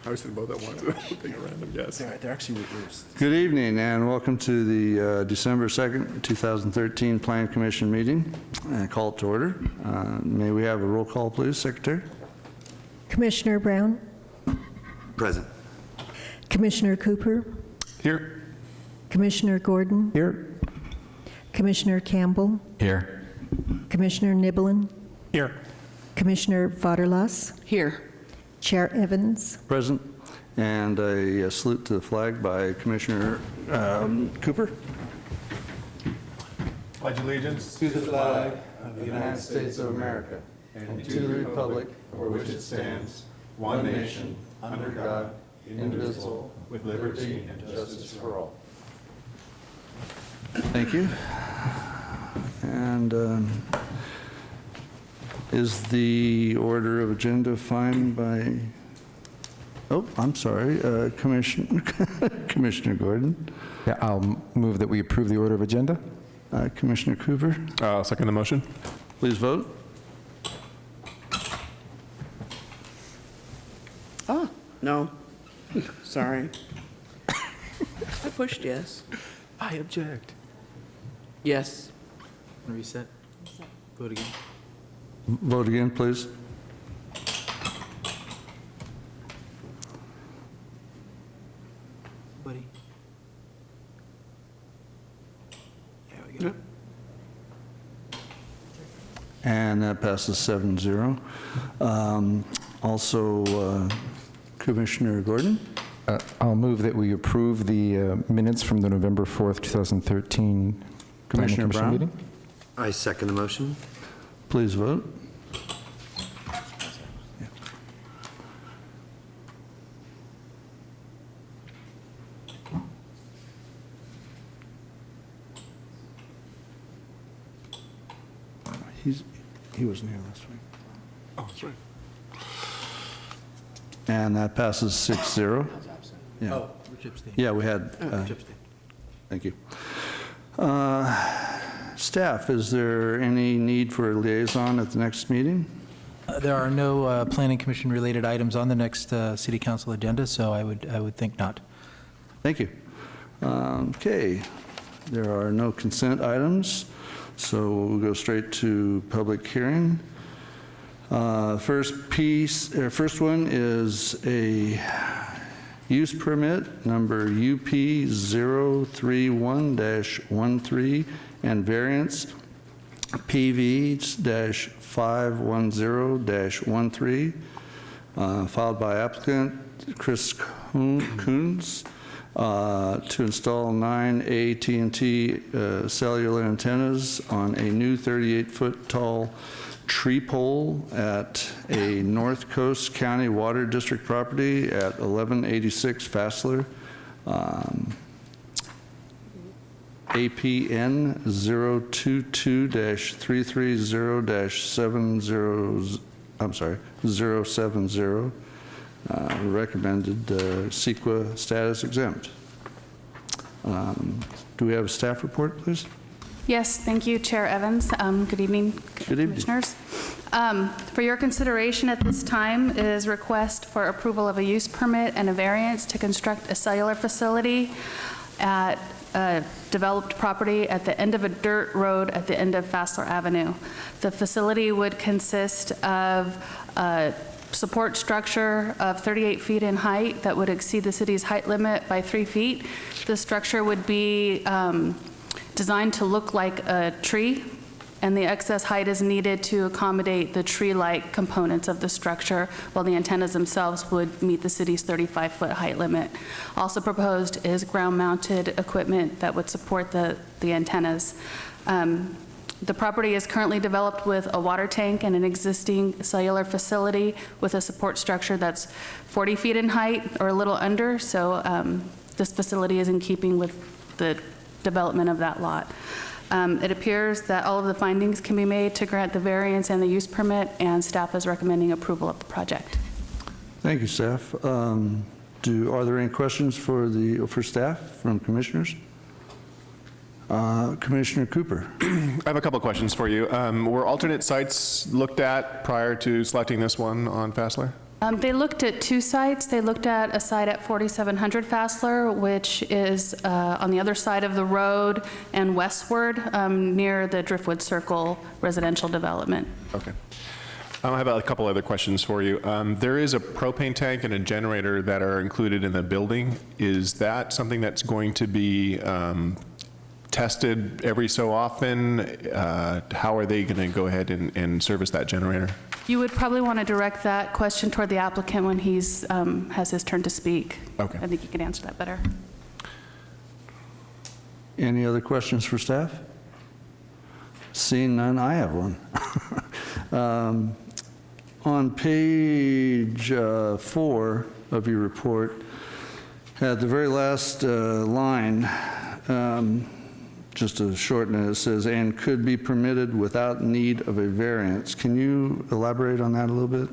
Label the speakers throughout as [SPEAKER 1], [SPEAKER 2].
[SPEAKER 1] I was thinking about that one. Taking a random guess.
[SPEAKER 2] They're actually reversed.
[SPEAKER 3] Good evening and welcome to the December 2nd, 2013 Plan Commission meeting. Call it to order. May we have a roll call, please, Secretary?
[SPEAKER 4] Commissioner Brown?
[SPEAKER 5] Present.
[SPEAKER 4] Commissioner Cooper?
[SPEAKER 1] Here.
[SPEAKER 4] Commissioner Gordon?
[SPEAKER 2] Here.
[SPEAKER 4] Commissioner Campbell?
[SPEAKER 2] Here.
[SPEAKER 4] Commissioner Niblin?
[SPEAKER 1] Here.
[SPEAKER 4] Commissioner Vaterlas?
[SPEAKER 6] Here.
[SPEAKER 4] Chair Evans?
[SPEAKER 3] Present. And a salute to the flag by Commissioner Cooper.
[SPEAKER 1] Pledge allegiance
[SPEAKER 3] To the flag of the United States of America and to the republic for which it stands, one nation, under God, indivisible, with liberty and justice for all. Thank you. And is the order of agenda fine by, oh, I'm sorry, Commissioner Gordon.
[SPEAKER 2] Yeah, I'll move that we approve the order of agenda.
[SPEAKER 3] Commissioner Cooper,
[SPEAKER 1] I'll second the motion.
[SPEAKER 3] please vote.
[SPEAKER 6] Oh, no. Sorry. I pushed yes.
[SPEAKER 2] I object.
[SPEAKER 6] Yes.
[SPEAKER 7] Reset. Vote again.
[SPEAKER 3] Vote again, please.
[SPEAKER 7] Buddy. There we go.
[SPEAKER 3] And that passes 7-0. Also, Commissioner Gordon,
[SPEAKER 2] I'll move that we approve the minutes from the November 4th, 2013 Planning
[SPEAKER 3] Commissioner
[SPEAKER 2] Commission
[SPEAKER 3] Brown?
[SPEAKER 2] meeting.
[SPEAKER 5] I second the motion.
[SPEAKER 3] please vote. He wasn't here last week.
[SPEAKER 1] Oh, that's right.
[SPEAKER 3] And that passes 6-0. Yeah.
[SPEAKER 7] Oh, Rich abstained.
[SPEAKER 3] Yeah, we had,
[SPEAKER 7] Rich abstained.
[SPEAKER 3] thank you. Staff, is there any need for a liaison at the next meeting?
[SPEAKER 7] There are no Planning Commission related items on the next City Council agenda, so I would think not.
[SPEAKER 3] Thank you. Okay, there are no consent items, so we'll go straight to public hearing. First one is a use permit number UP 031-13 and variance PV-510-13 filed by applicant Chris Coons to install 9 AT&T cellular antennas on a new 38-foot tall tree pole at a North Coast County Water District property at 1186 Fassler, APN 022-330-70, recommended CEQA status exempt. Do we have a staff report, please?
[SPEAKER 8] Yes, thank you, Chair Evans. Good evening, Commissioners. For your consideration at this time is request for approval of a use permit and a variance to construct a cellular facility at a developed property at the end of a dirt road at the end of Fassler Avenue. The facility would consist of a support structure of 38 feet in height that would exceed the city's height limit by 3 feet. The structure would be designed to look like a tree, and the excess height is needed to accommodate the tree-like components of the structure, while the antennas themselves would meet the city's 35-foot height limit. Also proposed is ground-mounted equipment that would support the antennas. The property is currently developed with a water tank and an existing cellular facility with a support structure that's 40 feet in height or a little under, so this facility is in keeping with the development of that lot. It appears that all of the findings can be made to grant the variance and the use permit, and staff is recommending approval of the project.
[SPEAKER 3] Thank you, staff. Are there any questions for staff from commissioners? Commissioner Cooper.
[SPEAKER 1] I have a couple questions for you. Were alternate sites looked at prior to selecting this one on Fassler?
[SPEAKER 8] They looked at two sites. They looked at a site at 4700 Fassler, which is on the other side of the road and westward, near the Driftwood Circle residential development.
[SPEAKER 1] Okay. I have a couple other questions for you. There is a propane tank and a generator that are included in the building. Is that something that's going to be tested every so often? How are they going to go ahead and service that generator?
[SPEAKER 8] You would probably want to direct that question toward the applicant when he's has his turn to speak.
[SPEAKER 1] Okay.
[SPEAKER 8] I think he could answer that better.
[SPEAKER 3] Any other questions for staff? Seeing none, I have one. On page 4 of your report, at the very last line, just to shorten it, it says, "and could be permitted without need of a variance." Can you elaborate on that a little bit?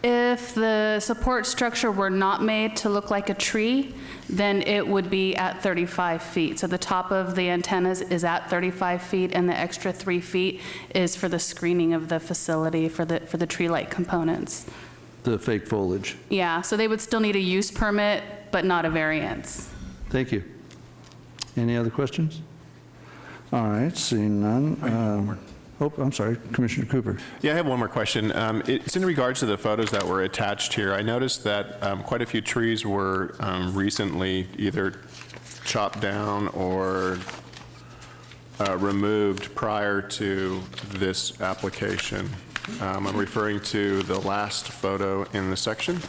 [SPEAKER 8] If the support structure were not made to look like a tree, then it would be at 35 feet. So the top of the antennas is at 35 feet, and the extra 3 feet is for the screening of the facility for the tree-like components.
[SPEAKER 3] The fake foliage.
[SPEAKER 8] Yeah, so they would still need a use permit, but not a variance.
[SPEAKER 3] Thank you. Any other questions? All right, seeing none. Oh, I'm sorry, Commissioner Cooper.
[SPEAKER 1] Yeah, I have one more question. It's in regards to the photos that were attached here. I noticed that quite a few trees were recently either chopped down or removed prior to this application. I'm referring to the last photo in the section.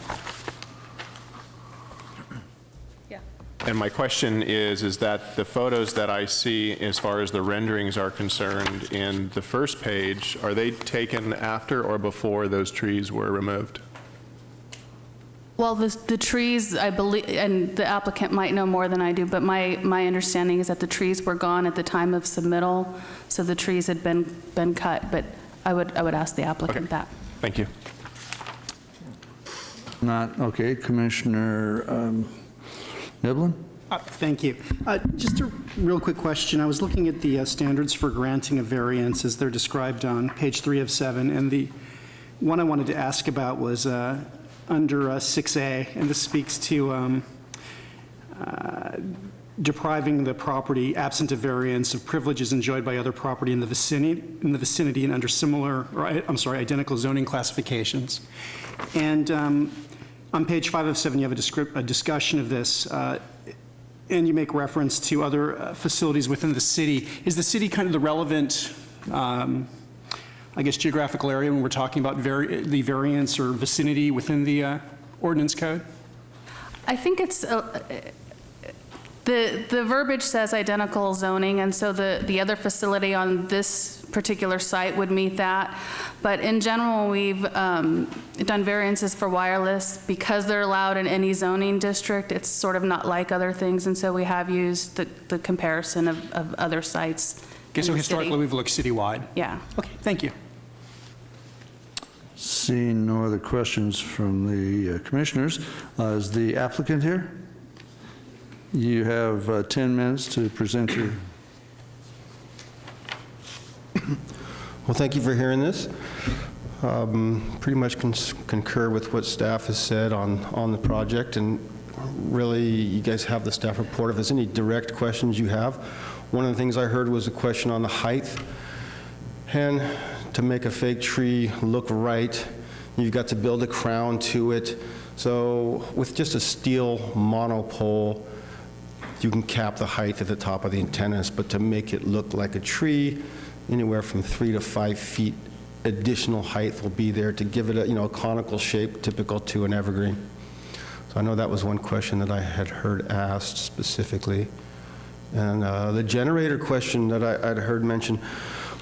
[SPEAKER 1] And my question is that the photos that I see as far as the renderings are concerned in the first page, are they taken after or before those trees were removed?
[SPEAKER 8] Well, the trees, I believe, and the applicant might know more than I do, but my understanding is that the trees were gone at the time of submittal, so the trees had been cut, but I would ask the applicant that.
[SPEAKER 1] Thank you.
[SPEAKER 3] Not, okay, Commissioner Niblin?
[SPEAKER 9] Thank you. Just a real quick question. I was looking at the standards for granting a variance as they're described on page 3 of 7, and the one I wanted to ask about was under 6A, and this speaks to depriving the property absent a variance of privileges enjoyed by other property in the vicinity and under similar, or I'm sorry, identical zoning classifications. And on page 5 of 7, you have a discussion of this, and you make reference to other facilities within the city. Is the city kind of the relevant, I guess, geographical area when we're talking about the variance or vicinity within the ordinance code?
[SPEAKER 8] I think it's, the verbiage says identical zoning, and so the other facility on this particular site would meet that. But in general, we've done variances for wireless because they're allowed in any zoning district. It's sort of not like other things, and so we have used the comparison of other sites.
[SPEAKER 9] Okay, so historically we've looked citywide.
[SPEAKER 8] Yeah.
[SPEAKER 9] Okay, thank you.
[SPEAKER 3] Seeing no other questions from the commissioners, is the applicant here? You have 10 minutes to present your...
[SPEAKER 10] Well, thank you for hearing this. Pretty much concur with what staff has said on the project, and really, you guys have the staff report. If there's any direct questions you have, one of the things I heard was a question on the height, and to make a fake tree look right, you've got to build a crown to it. So with just a steel monopole, you can cap the height at the top of the antennas, but to make it look like a tree, anywhere from 3 to 5 feet additional height will be there to give it a conical shape typical to an evergreen. So I know that was one question that I had heard asked specifically. And the generator question that I'd heard mentioned,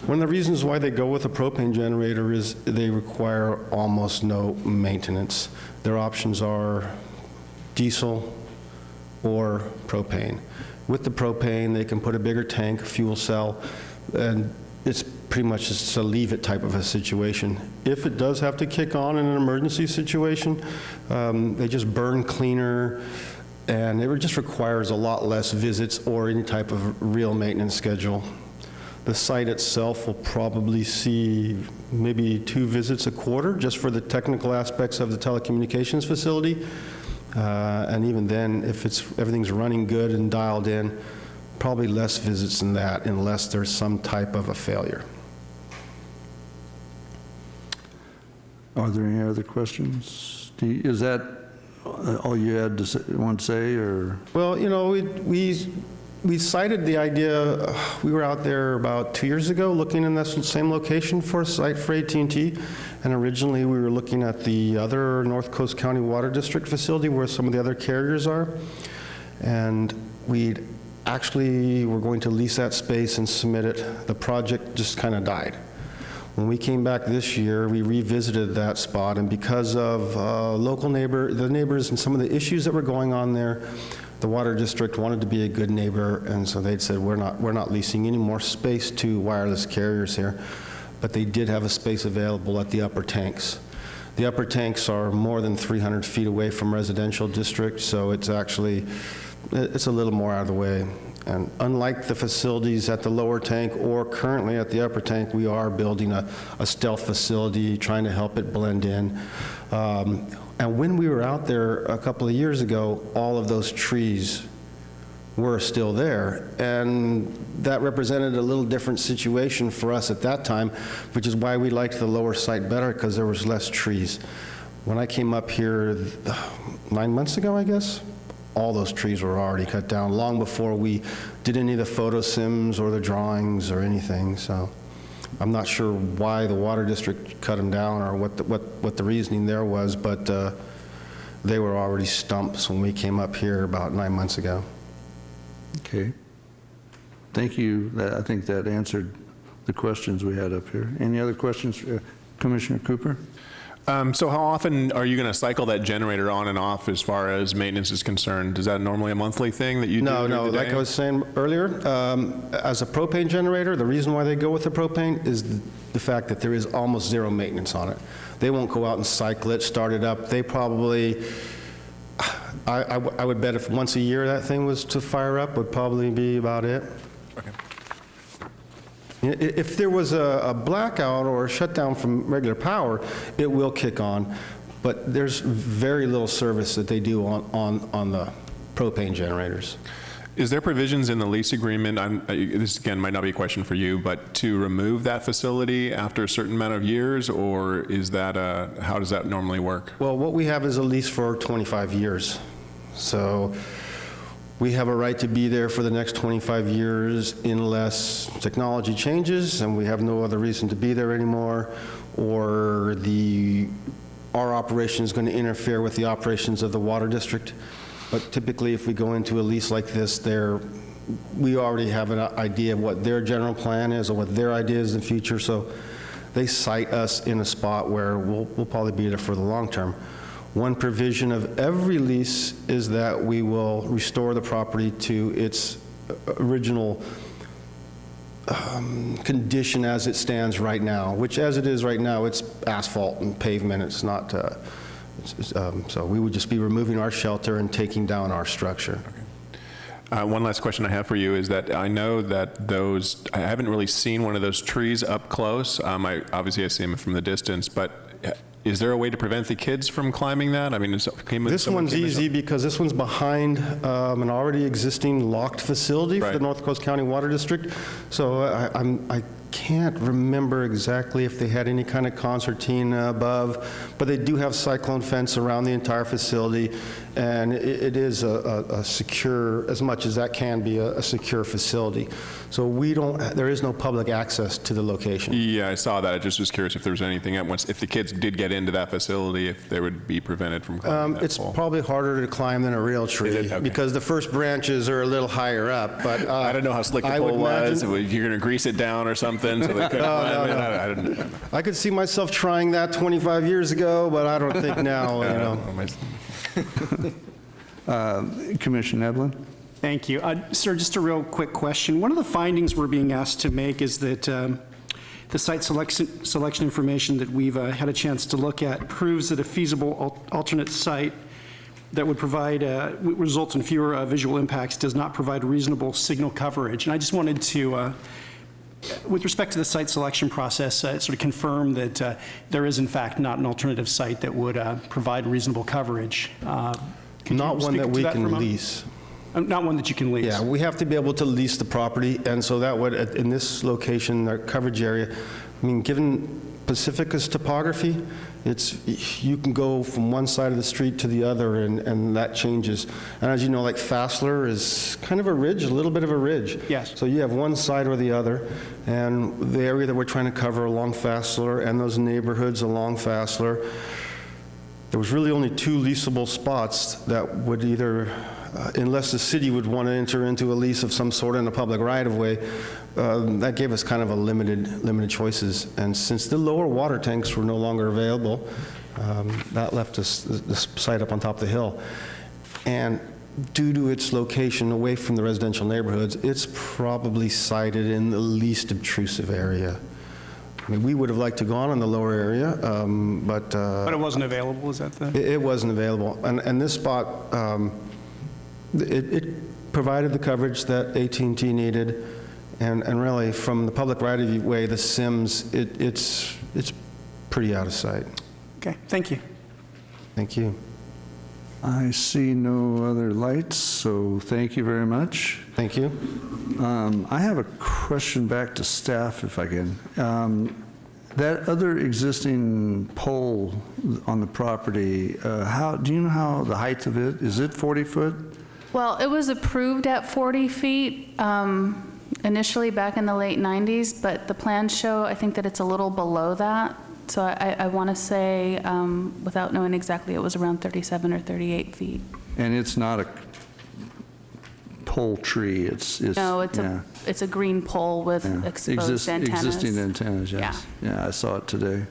[SPEAKER 10] one of the reasons why they go with a propane generator is they require almost no maintenance. Their options are diesel or propane. With the propane, they can put a bigger tank, fuel cell, and it's pretty much just a leave it type of a situation. If it does have to kick on in an emergency situation, they just burn cleaner, and it just requires a lot less visits or any type of real maintenance schedule. The site itself will probably see maybe 2 visits a quarter, just for the technical aspects of the telecommunications facility. And even then, if everything's running good and dialed in, probably less visits than that unless there's some type of a failure.
[SPEAKER 3] Are there any other questions? Is that all you had to want to say, or?
[SPEAKER 10] Well, you know, we cited the idea, we were out there about 2 years ago looking in that same location for a site for AT&T, and originally we were looking at the other North Coast County Water District facility where some of the other carriers are, and we actually were going to lease that space and submit it. The project just kind of died. When we came back this year, we revisited that spot, and because of the neighbors and some of the issues that were going on there, the water district wanted to be a good neighbor, and so they'd said, we're not leasing any more space to wireless carriers here, but they did have a space available at the upper tanks. The upper tanks are more than 300 feet away from residential district, so it's a little more out of the way. And unlike the facilities at the lower tank or currently at the upper tank, we are building a stealth facility, trying to help it blend in. And when we were out there a couple of years ago, all of those trees were still there. And that represented a little different situation for us at that time, which is why we liked the lower site better, because there was less trees. When I came up here 9 months ago, I guess, all those trees were already cut down long before we did any of the photo sims or the drawings or anything. So I'm not sure why the water district cut them down or what the reasoning there was, but they were already stumps when we came up here about 9 months ago.
[SPEAKER 3] Okay. Thank you. I think that answered the questions we had up here. Any other questions, Commissioner Cooper?
[SPEAKER 1] So how often are you going to cycle that generator on and off as far as maintenance is concerned? Is that normally a monthly thing that you do?
[SPEAKER 10] No. Like I was saying earlier, as a propane generator, the reason why they go with the propane is the fact that there is almost zero maintenance on it. They won't go out and cycle it, start it up. They probably, I would bet if once a year that thing was to fire up would probably be about it.
[SPEAKER 1] Okay.
[SPEAKER 10] If there was a blackout or a shutdown from regular power, it will kick on, but there's very little service that they do on the propane generators.
[SPEAKER 1] Is there provisions in the lease agreement, this again might not be a question for you, but to remove that facility after a certain amount of years, or is that, how does that normally work?
[SPEAKER 10] Well, what we have is a lease for 25 years. So we have a right to be there for the next 25 years unless technology changes and we have no other reason to be there anymore, or our operation is going to interfere with the operations of the water district. But typically, if we go into a lease like this, we already have an idea of what their general plan is or what their idea is in the future, so they cite us in a spot where we'll probably be there for the long term. One provision of every lease is that we will restore the property to its original condition as it stands right now, which as it is right now, it's asphalt and pavement. It's not, so we would just be removing our shelter and taking down our structure.
[SPEAKER 1] Okay. One last question I have for you is that I know that I haven't really seen one of those trees up close. Obviously I see them from the distance, but is there a way to prevent the kids from climbing that? I mean,
[SPEAKER 10] this one's easy because this one's behind an already existing locked facility for the North Coast County Water District. So I can't remember exactly if they had any kind of concertina above, but they do have cyclone fence around the entire facility, and it is a secure, as much as that can be, a secure facility. So there is no public access to the location.
[SPEAKER 1] Yeah, I saw that. I just was curious if there was anything, if the kids did get into that facility, if they would be prevented from climbing that
[SPEAKER 10] It's
[SPEAKER 1] pole.
[SPEAKER 10] probably harder to climb than a real tree
[SPEAKER 1] Okay.
[SPEAKER 10] because the first branches are a little higher up. But
[SPEAKER 1] I don't know how slick the pole was. If you're going to grease it down or something so they couldn't climb it. I don't know.
[SPEAKER 10] I could see myself trying that 25 years ago, but I don't think now,
[SPEAKER 3] Commissioner Evelyn?
[SPEAKER 9] Thank you. Sir, just a real quick question. One of the findings we're being asked to make is that the site selection information that we've had a chance to look at proves that a feasible alternate site that would provide, results in fewer visual impacts does not provide reasonable signal coverage. And I just wanted to With respect to the site selection process, sort of confirm that there is in fact not an alternative site that would provide reasonable coverage. Could you
[SPEAKER 10] Not one
[SPEAKER 9] speak
[SPEAKER 10] that
[SPEAKER 9] to
[SPEAKER 10] we
[SPEAKER 9] for a
[SPEAKER 10] can
[SPEAKER 9] moment?
[SPEAKER 10] lease.
[SPEAKER 9] Not one that you can lease?
[SPEAKER 10] Yeah, we have to be able to lease the property, and so that would, in this location, our coverage area, I mean, given Pacifica's topography, you can go from one side of the street to the other, and that changes. And as you know, like Fassler is kind of a ridge, a little bit of a ridge.
[SPEAKER 9] Yes.
[SPEAKER 10] So you have one side or the other, and the area that we're trying to cover along Fassler and those neighborhoods along Fassler, there was really only 2 leasable spots that would either, unless the city would want to enter into a lease of some sort in a public right-of-way, that gave us kind of a limited choices. And since the lower water tanks were no longer available, that left us the site up on top of the hill. And due to its location away from the residential neighborhoods, it's probably sited in the least obtrusive area. I mean, we would have liked to go on in the lower area, but
[SPEAKER 9] it wasn't available, is that the?
[SPEAKER 10] it wasn't available. And this spot, it provided the coverage that AT&T needed, and really, from the public right-of-way, the Sims, it's pretty out of sight.
[SPEAKER 9] Okay, thank you.
[SPEAKER 10] Thank you.
[SPEAKER 3] I see no other lights, so thank you very much.
[SPEAKER 10] Thank you.
[SPEAKER 3] I have a question back to staff, if I can. That other existing pole on the property, do you know how the height of it, is it 40 foot?
[SPEAKER 8] Well, it was approved at 40 feet initially back in the late 90s, but the plans show, I think, that it's a little below that. So I want to say, without knowing exactly, it was around 37 or 38 feet.
[SPEAKER 3] And it's not a pole tree, it's
[SPEAKER 8] No,
[SPEAKER 3] yeah.
[SPEAKER 8] it's a green pole with exposed antennas.
[SPEAKER 3] Existing antennas, yes. Yeah, I saw it today.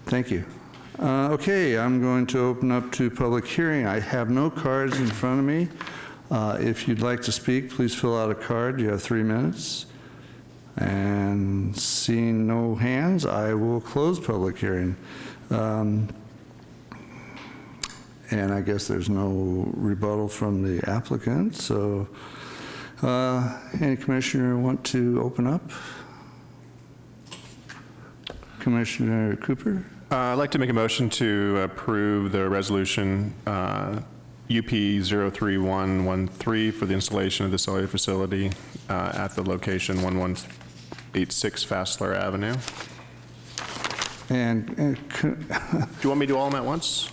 [SPEAKER 3] Thank you. Okay, I'm going to open up to public hearing. I have no cards in front of me. If you'd like to speak, please fill out a card. You have 3 minutes. And seeing no hands, I will close public hearing. And I guess there's no rebuttal from the applicant, so any commissioner want to open up? Commissioner Cooper?
[SPEAKER 1] I'd like to make a motion to approve the resolution UP 03113 for the installation of the cellular facility at the location 1186 Fassler Avenue.
[SPEAKER 3] And
[SPEAKER 1] Do you want me to do all of them at once?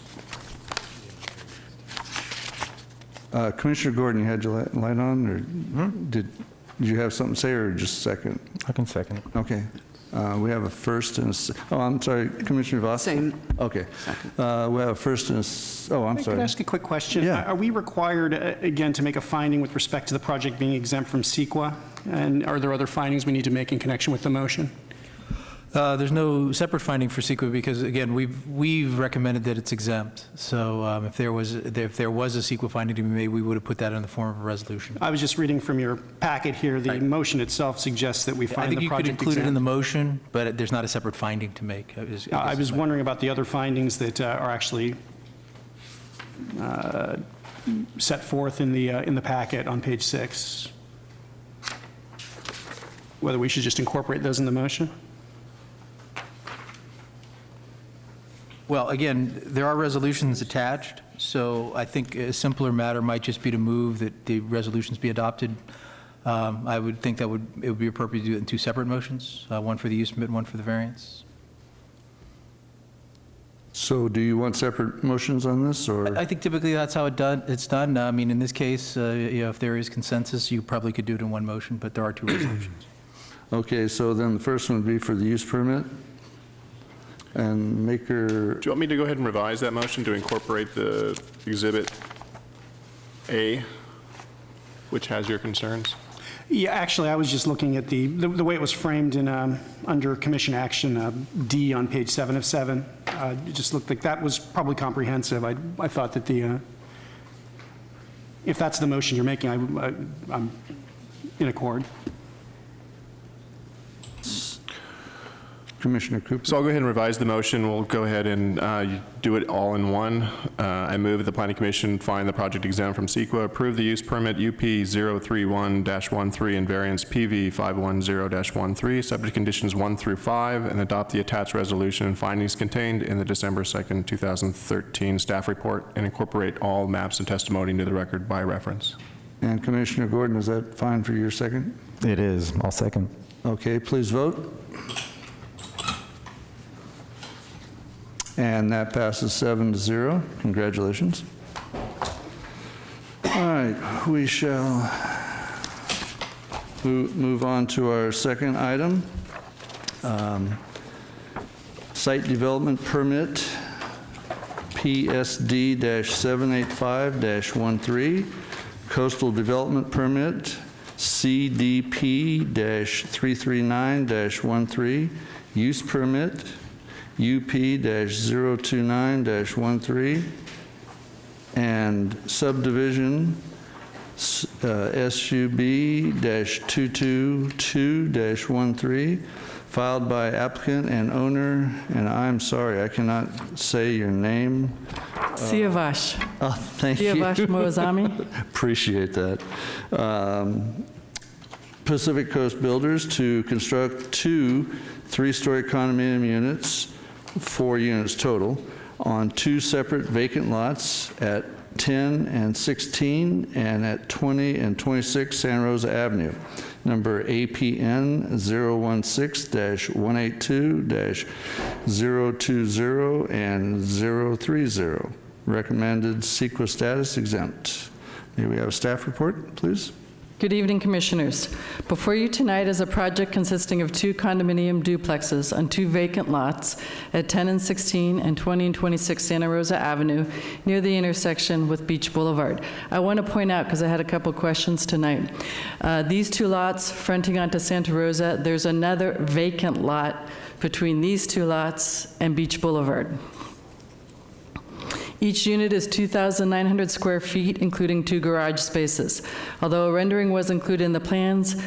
[SPEAKER 3] Commissioner Gordon, you had your light on, or did you have something to say, or just second?
[SPEAKER 2] I can second it.
[SPEAKER 3] Okay. We have a first and I'm sorry, Commissioner Voss?
[SPEAKER 6] Same.
[SPEAKER 3] Okay. We have a first and I'm
[SPEAKER 9] Could
[SPEAKER 3] sorry.
[SPEAKER 9] I ask a quick question?
[SPEAKER 3] Yeah.
[SPEAKER 9] Are we required, again, to make a finding with respect to the project being exempt from CEQA? And are there other findings we need to make in connection with the motion?
[SPEAKER 7] There's no separate finding for CEQA because, again, we've recommended that it's exempt. So if there was a CEQA finding to be made, we would have put that in the form of a resolution.
[SPEAKER 9] I was just reading from your packet here. The motion itself suggests that we
[SPEAKER 7] I
[SPEAKER 9] find
[SPEAKER 7] think
[SPEAKER 9] the
[SPEAKER 7] you could
[SPEAKER 9] project
[SPEAKER 7] include it in the
[SPEAKER 9] exempt.
[SPEAKER 7] motion, but there's not a separate finding to make.
[SPEAKER 9] I was wondering about the other findings that are actually set forth in the packet on page 6. Whether we should just incorporate those in the motion?
[SPEAKER 7] Well, again, there are resolutions attached, so I think a simpler matter might just be to move that the resolutions be adopted. I would think that it would be appropriate to do it in 2 separate motions, one for the use permit, one for the variance.
[SPEAKER 3] So do you want separate motions on this, or?
[SPEAKER 7] I think typically that's how it's done. I mean, in this case, if there is consensus, you probably could do it in 1 motion, but there are 2 resolutions.
[SPEAKER 3] Okay, so then the first one would be for the use permit. And Maker,
[SPEAKER 1] Do you want me to go ahead and revise that motion to incorporate the Exhibit A, which has your concerns?
[SPEAKER 9] Yeah, actually, I was just looking at the way it was framed in, under Commission Action D on page 7 of 7. It just looked like that was probably comprehensive. I thought that if that's the motion you're making, I'm in accord.
[SPEAKER 3] Commissioner Cooper.
[SPEAKER 1] So I'll go ahead and revise the motion. We'll go ahead and do it all in one. I move that the Planning Commission find the project exempt from CEQA, approve the use permit UP 031-13 and variance PV 510-13, subject to conditions 1 through 5, and adopt the attached resolution and findings contained in the December 2nd, 2013 staff report, and incorporate all maps and testimony into the record by reference.
[SPEAKER 3] And Commissioner Gordon, is that fine for your second?
[SPEAKER 2] It is. I'll second.
[SPEAKER 3] Okay, please vote. And that passes 7-0. Congratulations. All right, we shall move on to our second item. Site development permit, PSD-785-13, coastal development permit, CDP-339-13, use permit, UP-029-13, and subdivision SUB-222-13, filed by applicant and owner, and I'm sorry, I cannot say your name.
[SPEAKER 11] Siavash.
[SPEAKER 3] Oh, thank you.
[SPEAKER 11] Siavash Moazami.
[SPEAKER 3] Appreciate that. Pacific Coast Builders to construct 2 3-story condominium units, 4 units total, on 2 separate vacant lots at 10 and 16 and at 20 and 26 Santa Rosa Avenue, number APN 016-182-020 and 030. Recommended CEQA status exempt. May we have a staff report, please?
[SPEAKER 11] Good evening, Commissioners. Before you tonight is a project consisting of 2 condominium duplexes on 2 vacant lots at 10 and 16 and 20 and 26 Santa Rosa Avenue near the intersection with Beach Boulevard. I want to point out, because I had a couple questions tonight, these 2 lots fronting onto Santa Rosa, there's another vacant lot between these 2 lots and Beach Boulevard. Each unit is 2,900 square feet, including 2 garage spaces. Although a rendering was included in the plans,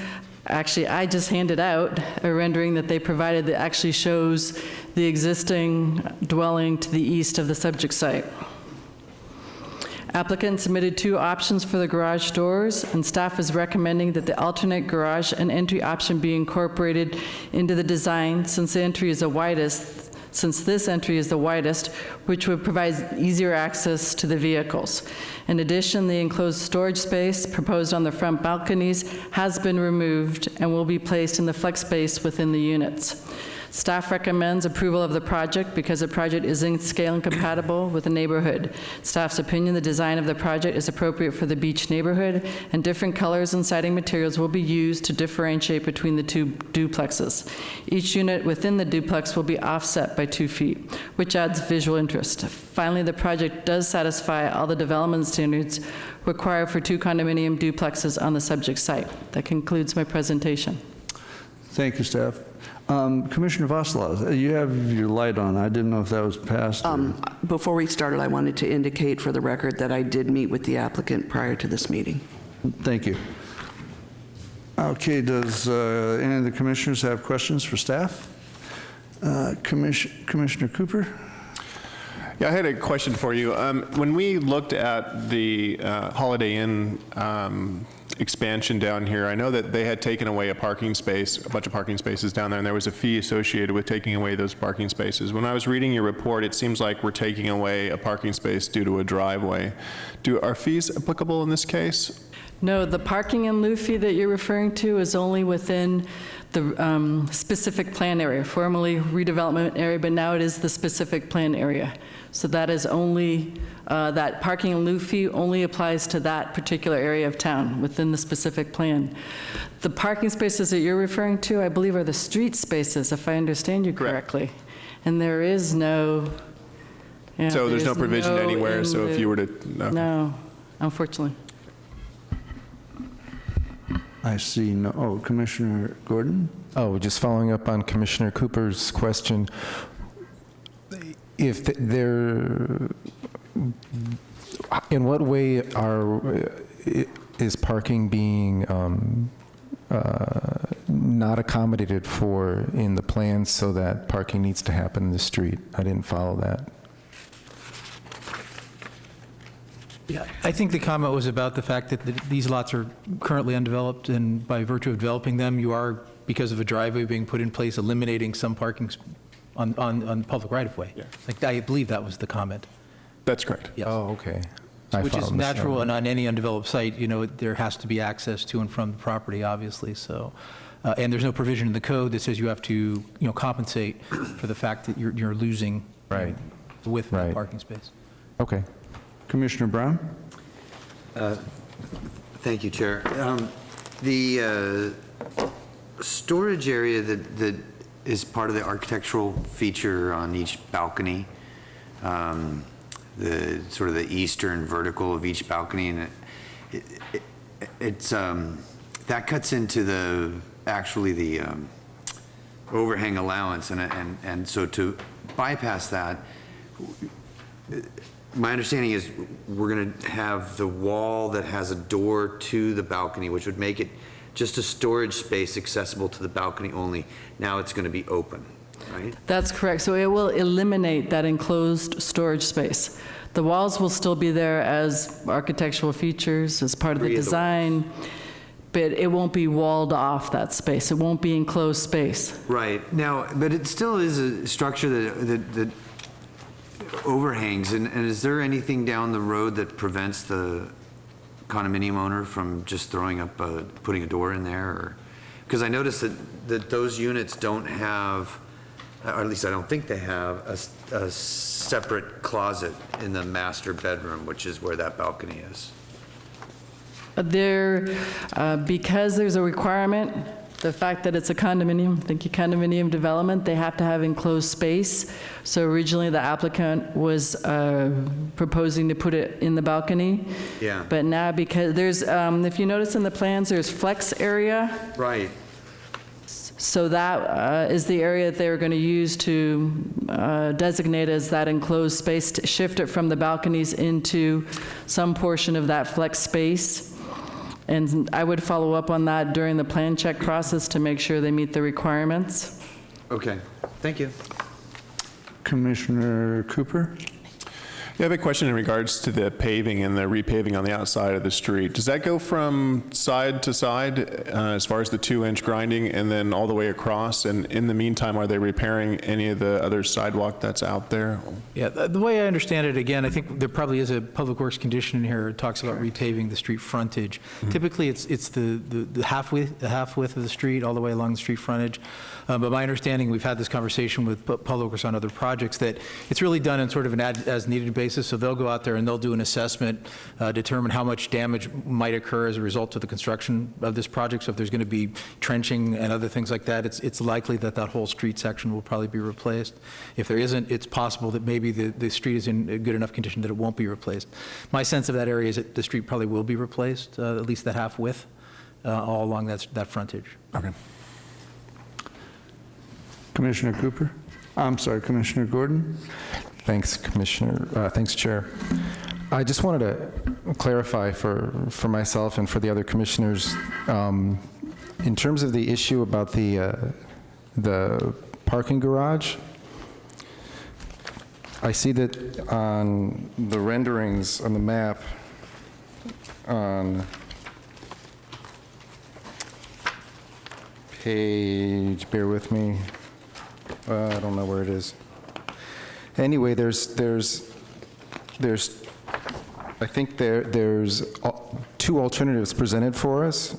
[SPEAKER 11] actually, I just handed out a rendering that they provided that actually shows the existing dwelling to the east of the subject site. Applicant submitted 2 options for the garage doors, and staff is recommending that the alternate garage and entry option be incorporated into the design since this entry is the widest, which would provide easier access to the vehicles. In addition, the enclosed storage space proposed on the front balconies has been removed and will be placed in the flex space within the units. Staff recommends approval of the project because the project is in scale and compatible with the neighborhood. Staff's opinion, the design of the project is appropriate for the beach neighborhood, and different colors and siding materials will be used to differentiate between the 2 duplexes. Each unit within the duplex will be offset by 2 feet, which adds visual interest. Finally, the project does satisfy all the development standards required for 2 condominium duplexes on the subject site. That concludes my presentation.
[SPEAKER 3] Thank you, staff. Commissioner Vosselas, you have your light on. I didn't know if that was passed.
[SPEAKER 6] Before we started, I wanted to indicate for the record that I did meet with the applicant prior to this meeting.
[SPEAKER 3] Thank you. Okay, does any of the commissioners have questions for staff? Commissioner Cooper?
[SPEAKER 1] Yeah, I had a question for you. When we looked at the Holiday Inn expansion down here, I know that they had taken away a parking space, a bunch of parking spaces down there, and there was a fee associated with taking away those parking spaces. When I was reading your report, it seems like we're taking away a parking space due to a driveway. Are fees applicable in this case?
[SPEAKER 11] No, the parking in lieu fee that you're referring to is only within the specific plan area, formerly redevelopment area, but now it is the specific plan area. So that is only, that parking in lieu fee only applies to that particular area of town within the specific plan. The parking spaces that you're referring to, I believe, are the street spaces, if I understand you correctly. And there is no. Yeah,
[SPEAKER 1] so there's no provision anywhere, so if you were to. Okay.
[SPEAKER 11] No, unfortunately.
[SPEAKER 3] I see no. Oh, Commissioner Gordon?
[SPEAKER 2] Oh, just following up on Commissioner Cooper's question. If there, in what way is parking being not accommodated for in the plans so that parking needs to happen in the street. I didn't follow that.
[SPEAKER 7] Yeah, I think the comment was about the fact that these lots are currently undeveloped, and by virtue of developing them, you are, because of a driveway being put in place, eliminating some parking on public right-of-way.
[SPEAKER 1] Yeah.
[SPEAKER 7] Like, I believe that was the comment.
[SPEAKER 1] That's correct.
[SPEAKER 7] Yes.
[SPEAKER 2] Oh, okay.
[SPEAKER 7] Which is natural, and on any undeveloped site, you know, there has to be access to and from the property, obviously, so. And there's no provision in the code that says you have to, you know, compensate for the fact that you're losing
[SPEAKER 2] Right.
[SPEAKER 7] the width of the
[SPEAKER 2] Right.
[SPEAKER 7] parking space.
[SPEAKER 2] Okay.
[SPEAKER 3] Commissioner Brown?
[SPEAKER 5] Thank you, Chair. The storage area that is part of the architectural feature on each balcony, the sort of the eastern vertical of each balcony, and it's that cuts into the overhang allowance, and so to bypass that, my understanding is we're going to have the wall that has a door to the balcony, which would make it just a storage space accessible to the balcony only. Now it's going to be open, right?
[SPEAKER 11] That's correct. So it will eliminate that enclosed storage space. The walls will still be there as architectural features, as part of the design, but it won't be walled off that space. It won't be enclosed space.
[SPEAKER 5] Right. Now, but it still is a structure that overhangs, and is there anything down the road that prevents the condominium owner from just throwing up, putting a door in there? Or, because I noticed that those units don't have, or at least I don't think they have, a separate closet in the master bedroom, which is where that balcony is.
[SPEAKER 11] Because there's a requirement, the fact that it's a condominium, condominium development, they have to have enclosed space. So originally the applicant was proposing to put it in the balcony.
[SPEAKER 5] Yeah.
[SPEAKER 11] But now because there's, if you notice in the plans, there's flex area.
[SPEAKER 5] Right.
[SPEAKER 11] So that is the area that they were going to use to designate as that enclosed space, to shift it from the balconies into some portion of that flex space. And I would follow up on that during the plan check process to make sure they meet the requirements.
[SPEAKER 5] Okay. Thank you.
[SPEAKER 3] Commissioner Cooper?
[SPEAKER 1] I have a question in regards to the paving and the repaving on the outside of the street. Does that go from side to side as far as the 2-inch grinding and then all the way across? And in the meantime, are they repairing any of the other sidewalk that's out there?
[SPEAKER 7] Yeah, the way I understand it, again, I think there probably is a public works condition in here that talks about repaving the street frontage. Typically, it's the half width of the street all the way along the street frontage. But my understanding, we've had this conversation with public works on other projects, that it's really done in sort of an as-needed basis. So they'll go out there and they'll do an assessment, determine how much damage might occur as a result of the construction of this project. So if there's going to be trenching and other things like that, it's likely that that whole street section will probably be replaced. If there isn't, it's possible that maybe the street is in a good enough condition that it won't be replaced. My sense of that area is that the street probably will be replaced, at least that half width, all along that frontage.
[SPEAKER 1] Okay.
[SPEAKER 3] Commissioner Cooper? I'm sorry, Commissioner Gordon?
[SPEAKER 2] Thanks, Commissioner. Thanks, Chair. I just wanted to clarify for myself and for the other commissioners, in terms of the issue about the parking garage, I see that on the renderings on the map on page, bear with me, I don't know where it is. Anyway, there's I think there's two alternatives presented for us,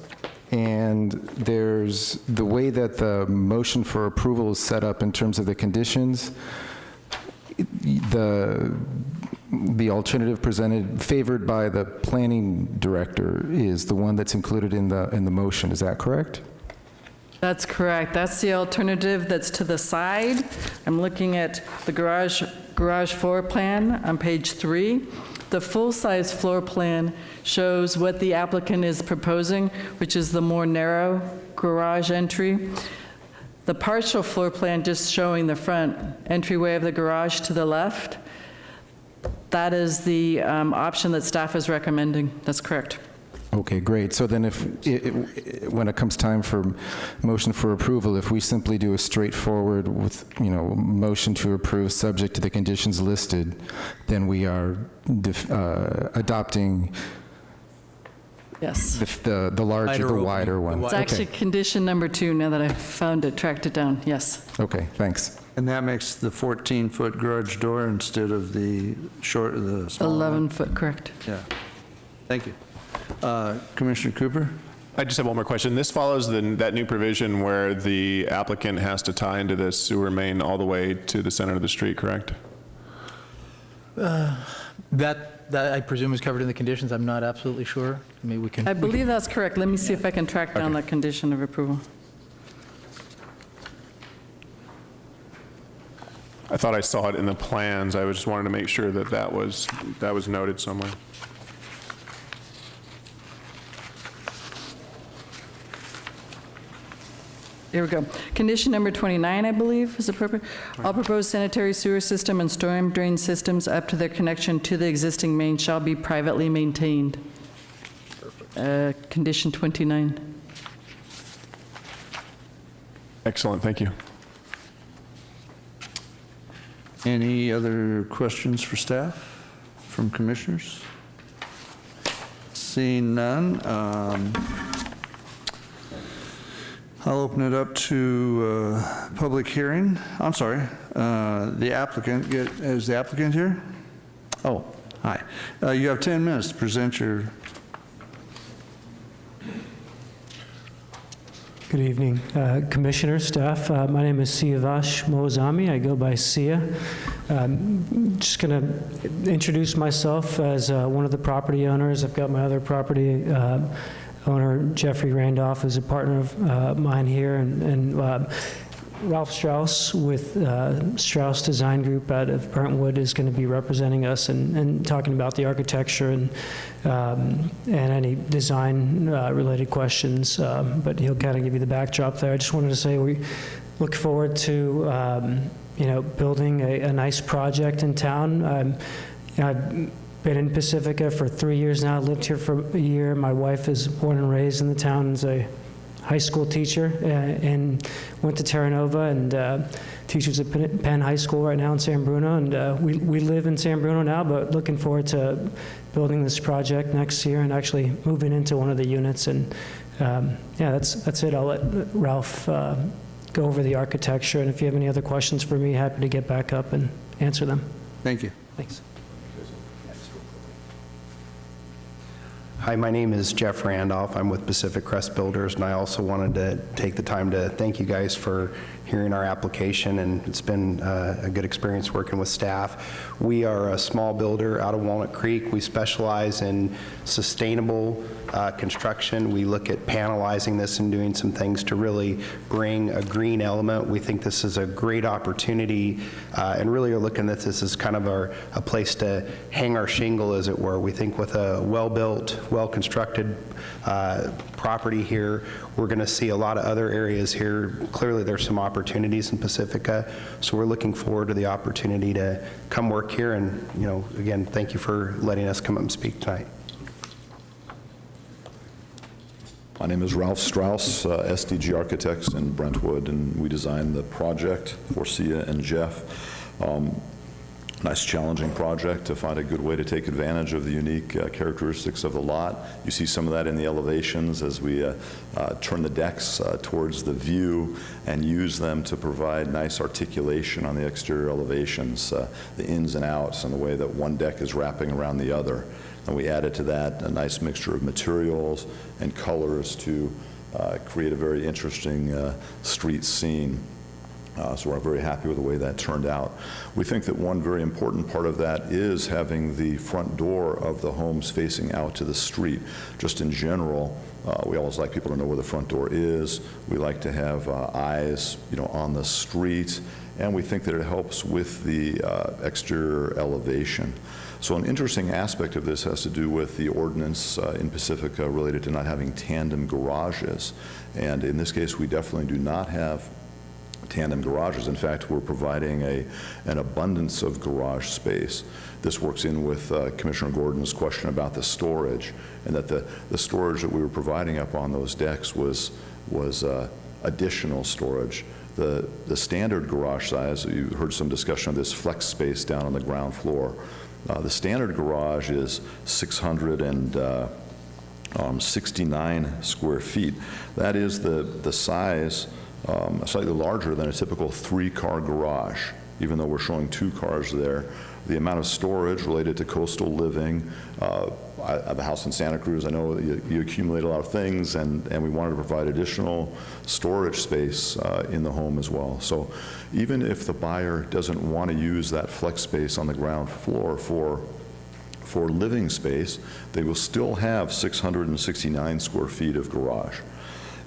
[SPEAKER 2] and there's the way that the motion for approval is set up in terms of the conditions. The alternative presented, favored by the planning director, is the one that's included in the motion. Is that correct?
[SPEAKER 11] That's correct. That's the alternative that's to the side. I'm looking at the garage floor plan on page 3. The full-size floor plan shows what the applicant is proposing, which is the more narrow garage entry. The partial floor plan just showing the front entryway of the garage to the left. That is the option that staff is recommending. That's correct.
[SPEAKER 2] Okay, great. So then when it comes time for motion for approval, if we simply do a straightforward with, motion to approve subject to the conditions listed, then we are adopting
[SPEAKER 11] Yes.
[SPEAKER 2] the larger, the wider one.
[SPEAKER 11] It's actually condition number 2, now that I've found it, tracked it down, yes.
[SPEAKER 2] Okay, thanks.
[SPEAKER 3] And that makes the 14-foot garage door instead of the small
[SPEAKER 11] 11-foot, correct.
[SPEAKER 3] Yeah. Thank you. Commissioner Cooper?
[SPEAKER 1] I just have one more question. This follows that new provision where the applicant has to tie into the sewer main all the way to the center of the street, correct?
[SPEAKER 7] That I presume is covered in the conditions. I'm not absolutely sure. Maybe we can.
[SPEAKER 11] I believe that's correct. Let me see if I can track down that condition of approval.
[SPEAKER 1] I thought I saw it in the plans. I just wanted to make sure that was noted somewhere.
[SPEAKER 11] Here we go. Condition number 29, I believe, is appropriate. All proposed sanitary sewer system and storm drain systems up to their connection to the existing main shall be privately maintained. Condition 29.
[SPEAKER 1] Excellent, thank you.
[SPEAKER 3] Any other questions for staff from commissioners? Seeing none, I'll open it up to public hearing. I'm sorry, the applicant, is the applicant here? Oh, hi. You have 10 minutes to present your...
[SPEAKER 12] Good evening, Commissioner, staff. My name is Siavash Mozami. I go by Sia. Just going to introduce myself as one of the property owners. I've got my other property owner, Jeffrey Randolph, is a partner of mine here, and Ralph Strauss with Strauss Design Group out of Brentwood is going to be representing us and talking about the architecture and any design related questions, but he'll kind of give you the backdrop there. I just wanted to say we look forward to building a nice project in town. I've been in Pacifica for 3 years now, lived here for a year. My wife is born and raised in the town as a high school teacher and went to Terra Nova and teaches at Penn High School right now in San Bruno. And we live in San Bruno now, but looking forward to building this project next year and actually moving into one of the units. And yeah, that's it. I'll let Ralph go over the architecture. And if you have any other questions for me, happy to get back up and answer them.
[SPEAKER 3] Thank you.
[SPEAKER 12] Thanks.
[SPEAKER 13] Hi, my name is Jeff Randolph. I'm with Pacific Crest Builders, and I also wanted to take the time to thank you guys for hearing our application, and it's been a good experience working with staff. We are a small builder out of Walnut Creek. We specialize in sustainable construction. We look at panelizing this and doing some things to really bring a green element. We think this is a great opportunity and really are looking at this as kind of a place to hang our shingle, as it were. We think with a well-built, well-constructed property here, we're going to see a lot of other areas here. Clearly, there's some opportunities in Pacifica, so we're looking forward to the opportunity to come work here. And, again, thank you for letting us come up and speak tonight.
[SPEAKER 14] My name is Ralph Strauss, SDG Architects in Brentwood, and we designed the project for Sia and Jeff. Nice challenging project to find a good way to take advantage of the unique characteristics of the lot. You see some of that in the elevations as we turn the decks towards the view and use them to provide nice articulation on the exterior elevations, the ins and outs and the way that one deck is wrapping around the other. And we added to that a nice mixture of materials and colors to create a very interesting street scene. So we're very happy with the way that turned out. We think that one very important part of that is having the front door of the homes facing out to the street. Just in general, we always like people to know where the front door is. We like to have eyes, on the street, and we think that it helps with the exterior elevation. So an interesting aspect of this has to do with the ordinance in Pacifica related to not having tandem garages. And in this case, we definitely do not have tandem garages. In fact, we're providing an abundance of garage space. This works in with Commissioner Gordon's question about the storage, and that the storage that we were providing up on those decks was additional storage. The standard garage size, you heard some discussion of this flex space down on the ground floor. The standard garage is 669 square feet. That is the size, slightly larger than a typical 3-car garage, even though we're showing 2 cars there. The amount of storage related to coastal living. I have a house in Santa Cruz. I know you accumulate a lot of things, and we wanted to provide additional storage space in the home as well. So even if the buyer doesn't want to use that flex space on the ground floor for living space, they will still have 669 square feet of garage.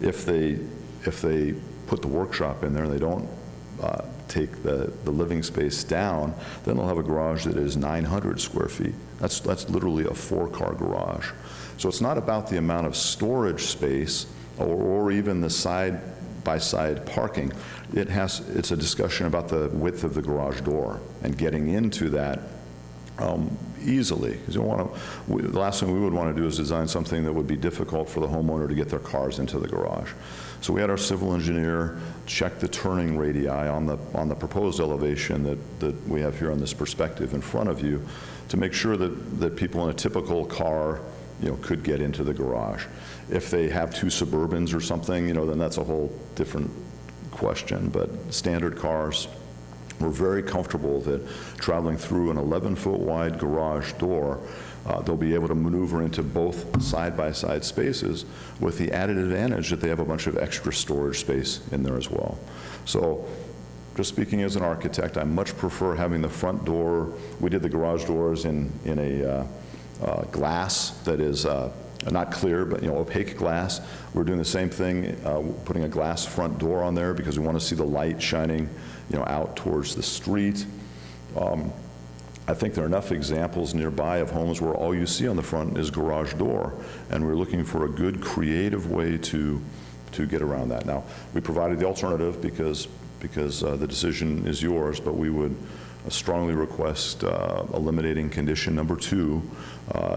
[SPEAKER 14] If they put the workshop in there and they don't take the living space down, then they'll have a garage that is 900 square feet. That's literally a 4-car garage. So it's not about the amount of storage space or even the side-by-side parking. It's a discussion about the width of the garage door and getting into that easily. Because the last thing we would want to do is design something that would be difficult for the homeowner to get their cars into the garage. So we had our civil engineer check the turning radii on the proposed elevation that we have here on this perspective in front of you to make sure that people in a typical car, could get into the garage. If they have 2 Suburbans or something, then that's a whole different question. But standard cars, we're very comfortable that traveling through an 11-foot wide garage door, they'll be able to maneuver into both side-by-side spaces with the added advantage that they have a bunch of extra storage space in there as well. So just speaking as an architect, I much prefer having the front door. We did the garage doors in a glass that is not clear, but opaque glass. We're doing the same thing, putting a glass front door on there because we want to see the light shining out towards the street. I think there are enough examples nearby of homes where all you see on the front is garage door, and we're looking for a good creative way to get around that. Now, we provided the alternative because the decision is yours, but we would strongly request eliminating condition number 2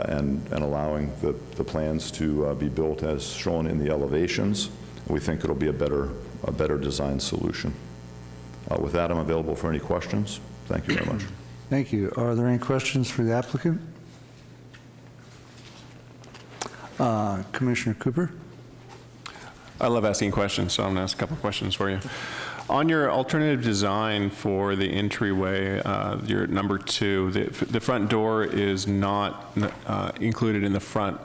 [SPEAKER 14] and allowing the plans to be built as shown in the elevations. We think it'll be a better design solution. With that, I'm available for any questions. Thank you very much.
[SPEAKER 3] Thank you. Are there any questions for the applicant? Commissioner Cooper?
[SPEAKER 1] I love asking questions, so I'm going to ask a couple of questions for you. On your alternative design for the entryway, your number 2, the front door is not included in the front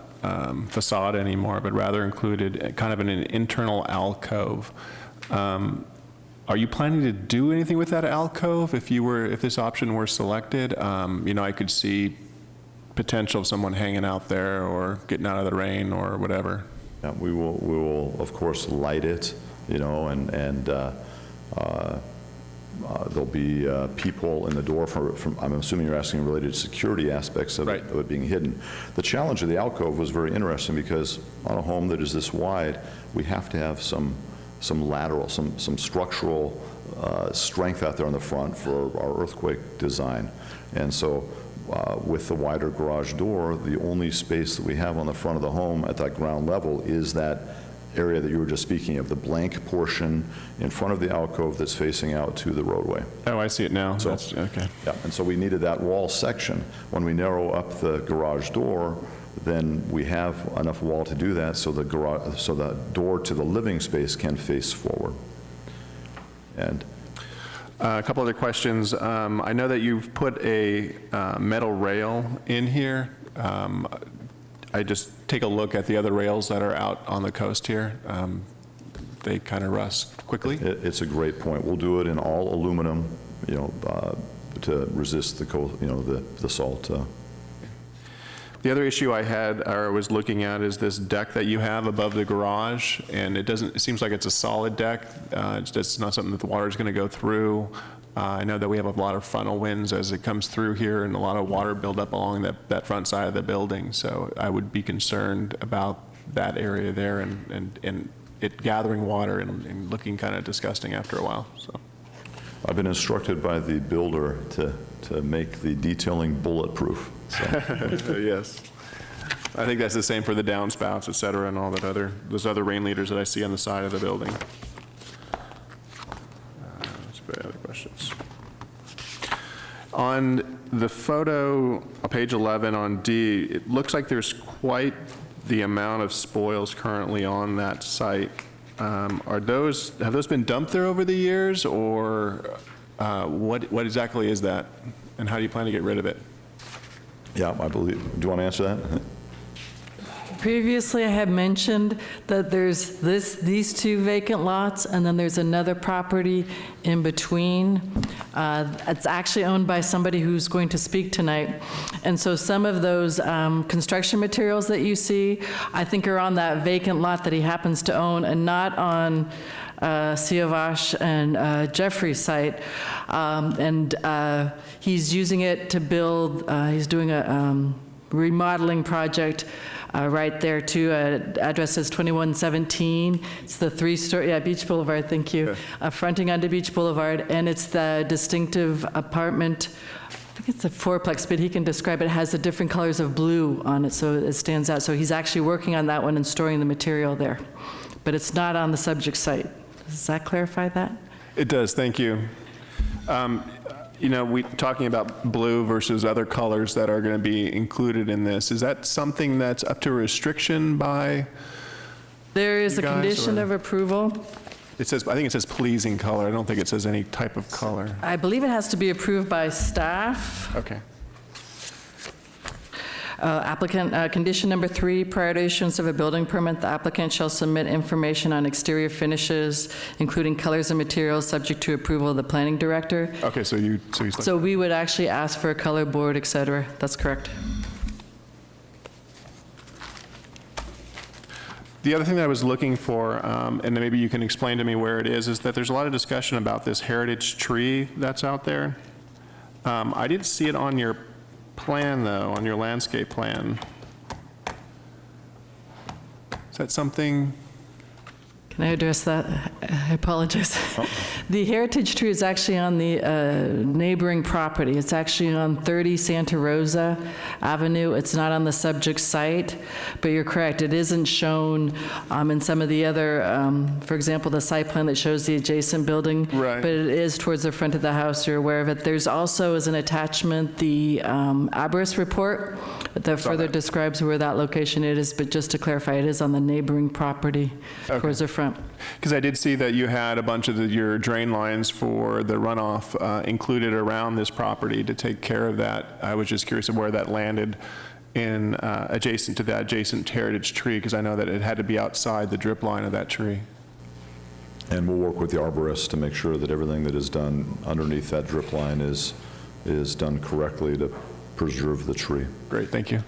[SPEAKER 1] facade anymore, but rather included kind of in an internal alcove. Are you planning to do anything with that alcove if this option were selected? I could see potential of someone hanging out there or getting out of the rain or whatever.
[SPEAKER 14] Yeah, we will of course light it, and there'll be people in the door from I'm assuming you're asking related to security aspects of,
[SPEAKER 1] right,
[SPEAKER 14] of it being hidden. The challenge of the alcove was very interesting because on a home that is this wide, we have to have some lateral, some structural strength out there on the front for our earthquake design. And so with the wider garage door, the only space that we have on the front of the home at that ground level is that area that you were just speaking of, the blank portion in front of the alcove that's facing out to the roadway.
[SPEAKER 1] Oh, I see it now.
[SPEAKER 14] So,
[SPEAKER 1] that's okay.
[SPEAKER 14] Yeah, and so we needed that wall section. When we narrow up the garage door, then we have enough wall to do that so the door to the living space can face forward. And
[SPEAKER 1] a couple other questions. I know that you've put a metal rail in here. I just take a look at the other rails that are out on the coast here. They kind of rust quickly.
[SPEAKER 14] It's a great point. We'll do it in all aluminum, to resist the salt.
[SPEAKER 1] The other issue I had or was looking at is this deck that you have above the garage, and it seems like it's a solid deck. It's just not something that the water is going to go through. I know that we have a lot of frontal winds as it comes through here and a lot of water buildup along that front side of the building. So I would be concerned about that area there and it gathering water and looking kind of disgusting after a while, so.
[SPEAKER 14] I've been instructed by the builder to make the detailing bulletproof. So.
[SPEAKER 1] Yes. I think that's the same for the downspouts, et cetera, and all that those other rain leaders that I see on the side of the building. Other questions? On the photo, on page 11 on D, it looks like there's quite the amount of spoils currently on that site. Have those been dumped there over the years, or what exactly is that, and how do you plan to get rid of it?
[SPEAKER 14] Yeah, I believe. Do you want to answer that?
[SPEAKER 11] Previously, I had mentioned that there's these two vacant lots, and then there's another property in between. It's actually owned by somebody who's going to speak tonight. And so some of those construction materials that you see, I think are on that vacant lot that he happens to own, and not on Siavash and Jeffrey's site. He's using it to build, he's doing a remodeling project right there too. Address is 2117. It's the 3-story, Beach Boulevard, thank you. Fronting onto Beach Boulevard, and it's the distinctive apartment. I think it's a fourplex, but he can describe it. It has the different colors of blue on it, so it stands out. So he's actually working on that one and storing the material there. But it's not on the subject site. Does that clarify that?
[SPEAKER 1] It does, thank you. You know, we talking about blue versus other colors that are going to be included in this. Is that something that's up to restriction by
[SPEAKER 11] There is
[SPEAKER 1] you
[SPEAKER 11] a
[SPEAKER 1] guys,
[SPEAKER 11] condition
[SPEAKER 1] or-
[SPEAKER 11] of approval.
[SPEAKER 1] It says, I think it says pleasing color. I don't think it says any type of color.
[SPEAKER 11] I believe it has to be approved by staff.
[SPEAKER 1] Okay.
[SPEAKER 11] Applicant, condition number 3, prior to issuance of a building permit, the applicant shall submit information on exterior finishes, including colors and materials, subject to approval of the planning director.
[SPEAKER 1] Okay, so he's like,
[SPEAKER 11] So we would actually ask for a color board, et cetera. That's correct.
[SPEAKER 1] the other thing that I was looking for, and then maybe you can explain to me where it is that there's a lot of discussion about this heritage tree that's out there. I didn't see it on your plan, though, on your landscape plan. Is that something?
[SPEAKER 11] Can I address that? I apologize. The heritage tree is actually on the neighboring property. It's actually on 30 Santa Rosa Avenue. It's not on the subject site, but you're correct. It isn't shown in some of the other, for example, the site plan that shows the adjacent building.
[SPEAKER 1] Right.
[SPEAKER 11] But it is towards the front of the house. You're aware of it. There's also, as an attachment, the Aberris report that further describes where that location is. But just to clarify, it is on the neighboring property towards the front.
[SPEAKER 1] Because I did see that you had a bunch of your drain lines for the runoff included around this property to take care of that. I was just curious of where that landed in adjacent to that adjacent heritage tree, because I know that it had to be outside the drip line of that tree.
[SPEAKER 14] And we'll work with the arborist to make sure that everything that is done underneath that drip line is done correctly to preserve the tree.
[SPEAKER 1] Great, thank you.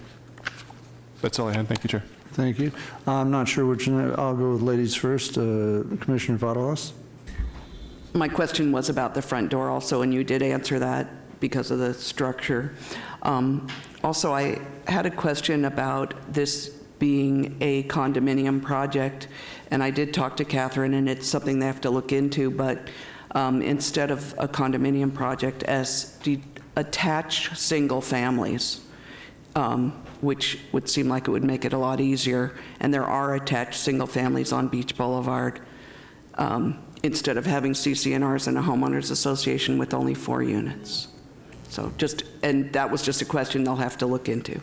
[SPEAKER 1] That's all I had. Thank you, Chair.
[SPEAKER 3] Thank you. I'm not sure which, I'll go with ladies first. Commissioner Vadalas?
[SPEAKER 6] My question was about the front door also, and you did answer that because of the structure. Also, I had a question about this being a condominium project, and I did talk to Catherine, and it's something they have to look into, but instead of a condominium project, as attached single families, which would seem like it would make it a lot easier. And there are attached single families on Beach Boulevard, instead of having CC&Rs and a homeowners association with only 4 units. So and that was just a question they'll have to look into.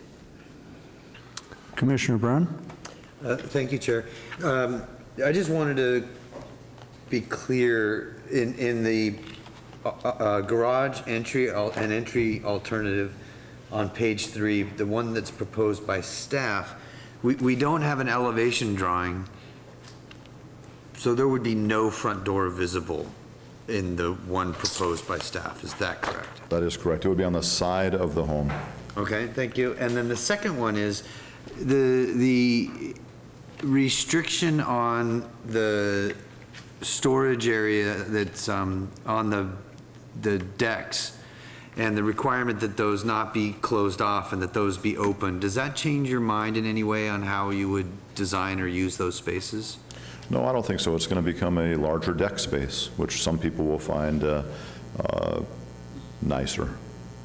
[SPEAKER 3] Commissioner Brown?
[SPEAKER 5] Thank you, Chair. I just wanted to be clear in the garage entry and entry alternative on page 3, the one that's proposed by staff, we don't have an elevation drawing, so there would be no front door visible in the one proposed by staff. Is that correct?
[SPEAKER 14] That is correct. It would be on the side of the home.
[SPEAKER 5] Okay, thank you. And then the second one is the restriction on the storage area that's on the decks, and the requirement that those not be closed off and that those be open. Does that change your mind in any way on how you would design or use those spaces?
[SPEAKER 14] No, I don't think so. It's going to become a larger deck space, which some people will find nicer.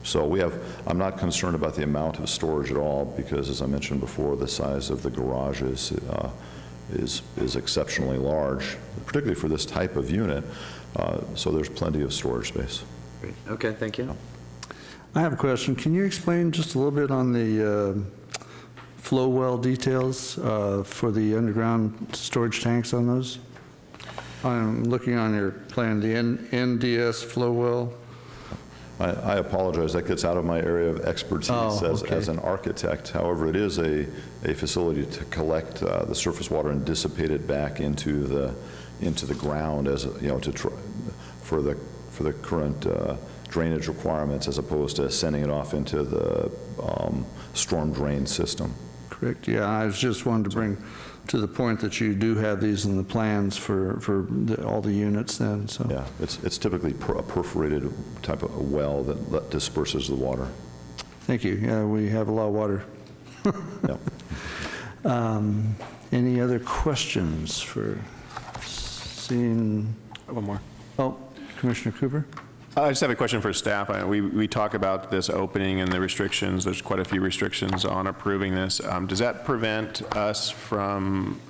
[SPEAKER 14] So I'm not concerned about the amount of storage at all, because as I mentioned before, the size of the garage is exceptionally large, particularly for this type of unit. So there's plenty of storage space.
[SPEAKER 5] Great. Okay, thank you.
[SPEAKER 3] I have a question. Can you explain just a little bit on the flow well details for the underground storage tanks on those? I'm looking on your plan, the NDS flow well.
[SPEAKER 14] I apologize, that gets out of my area of expertise as an architect. However, it is a facility to collect the surface water and dissipate it back into the ground as for the current drainage requirements, as opposed to sending it off into the storm drain system.
[SPEAKER 3] Correct. Yeah, I was just wanted to bring to the point that you do have these in the plans for all the units then, so.
[SPEAKER 14] Yeah, it's typically a perforated type of well that disperses the water.
[SPEAKER 3] Thank you. Yeah, we have a lot of water.
[SPEAKER 14] Yep.
[SPEAKER 3] Any other questions for seeing?
[SPEAKER 1] One more.
[SPEAKER 3] Oh, Commissioner Cooper?
[SPEAKER 1] I just have a question for staff. We talk about this opening and the restrictions. There's quite a few restrictions on approving this. Does that prevent us from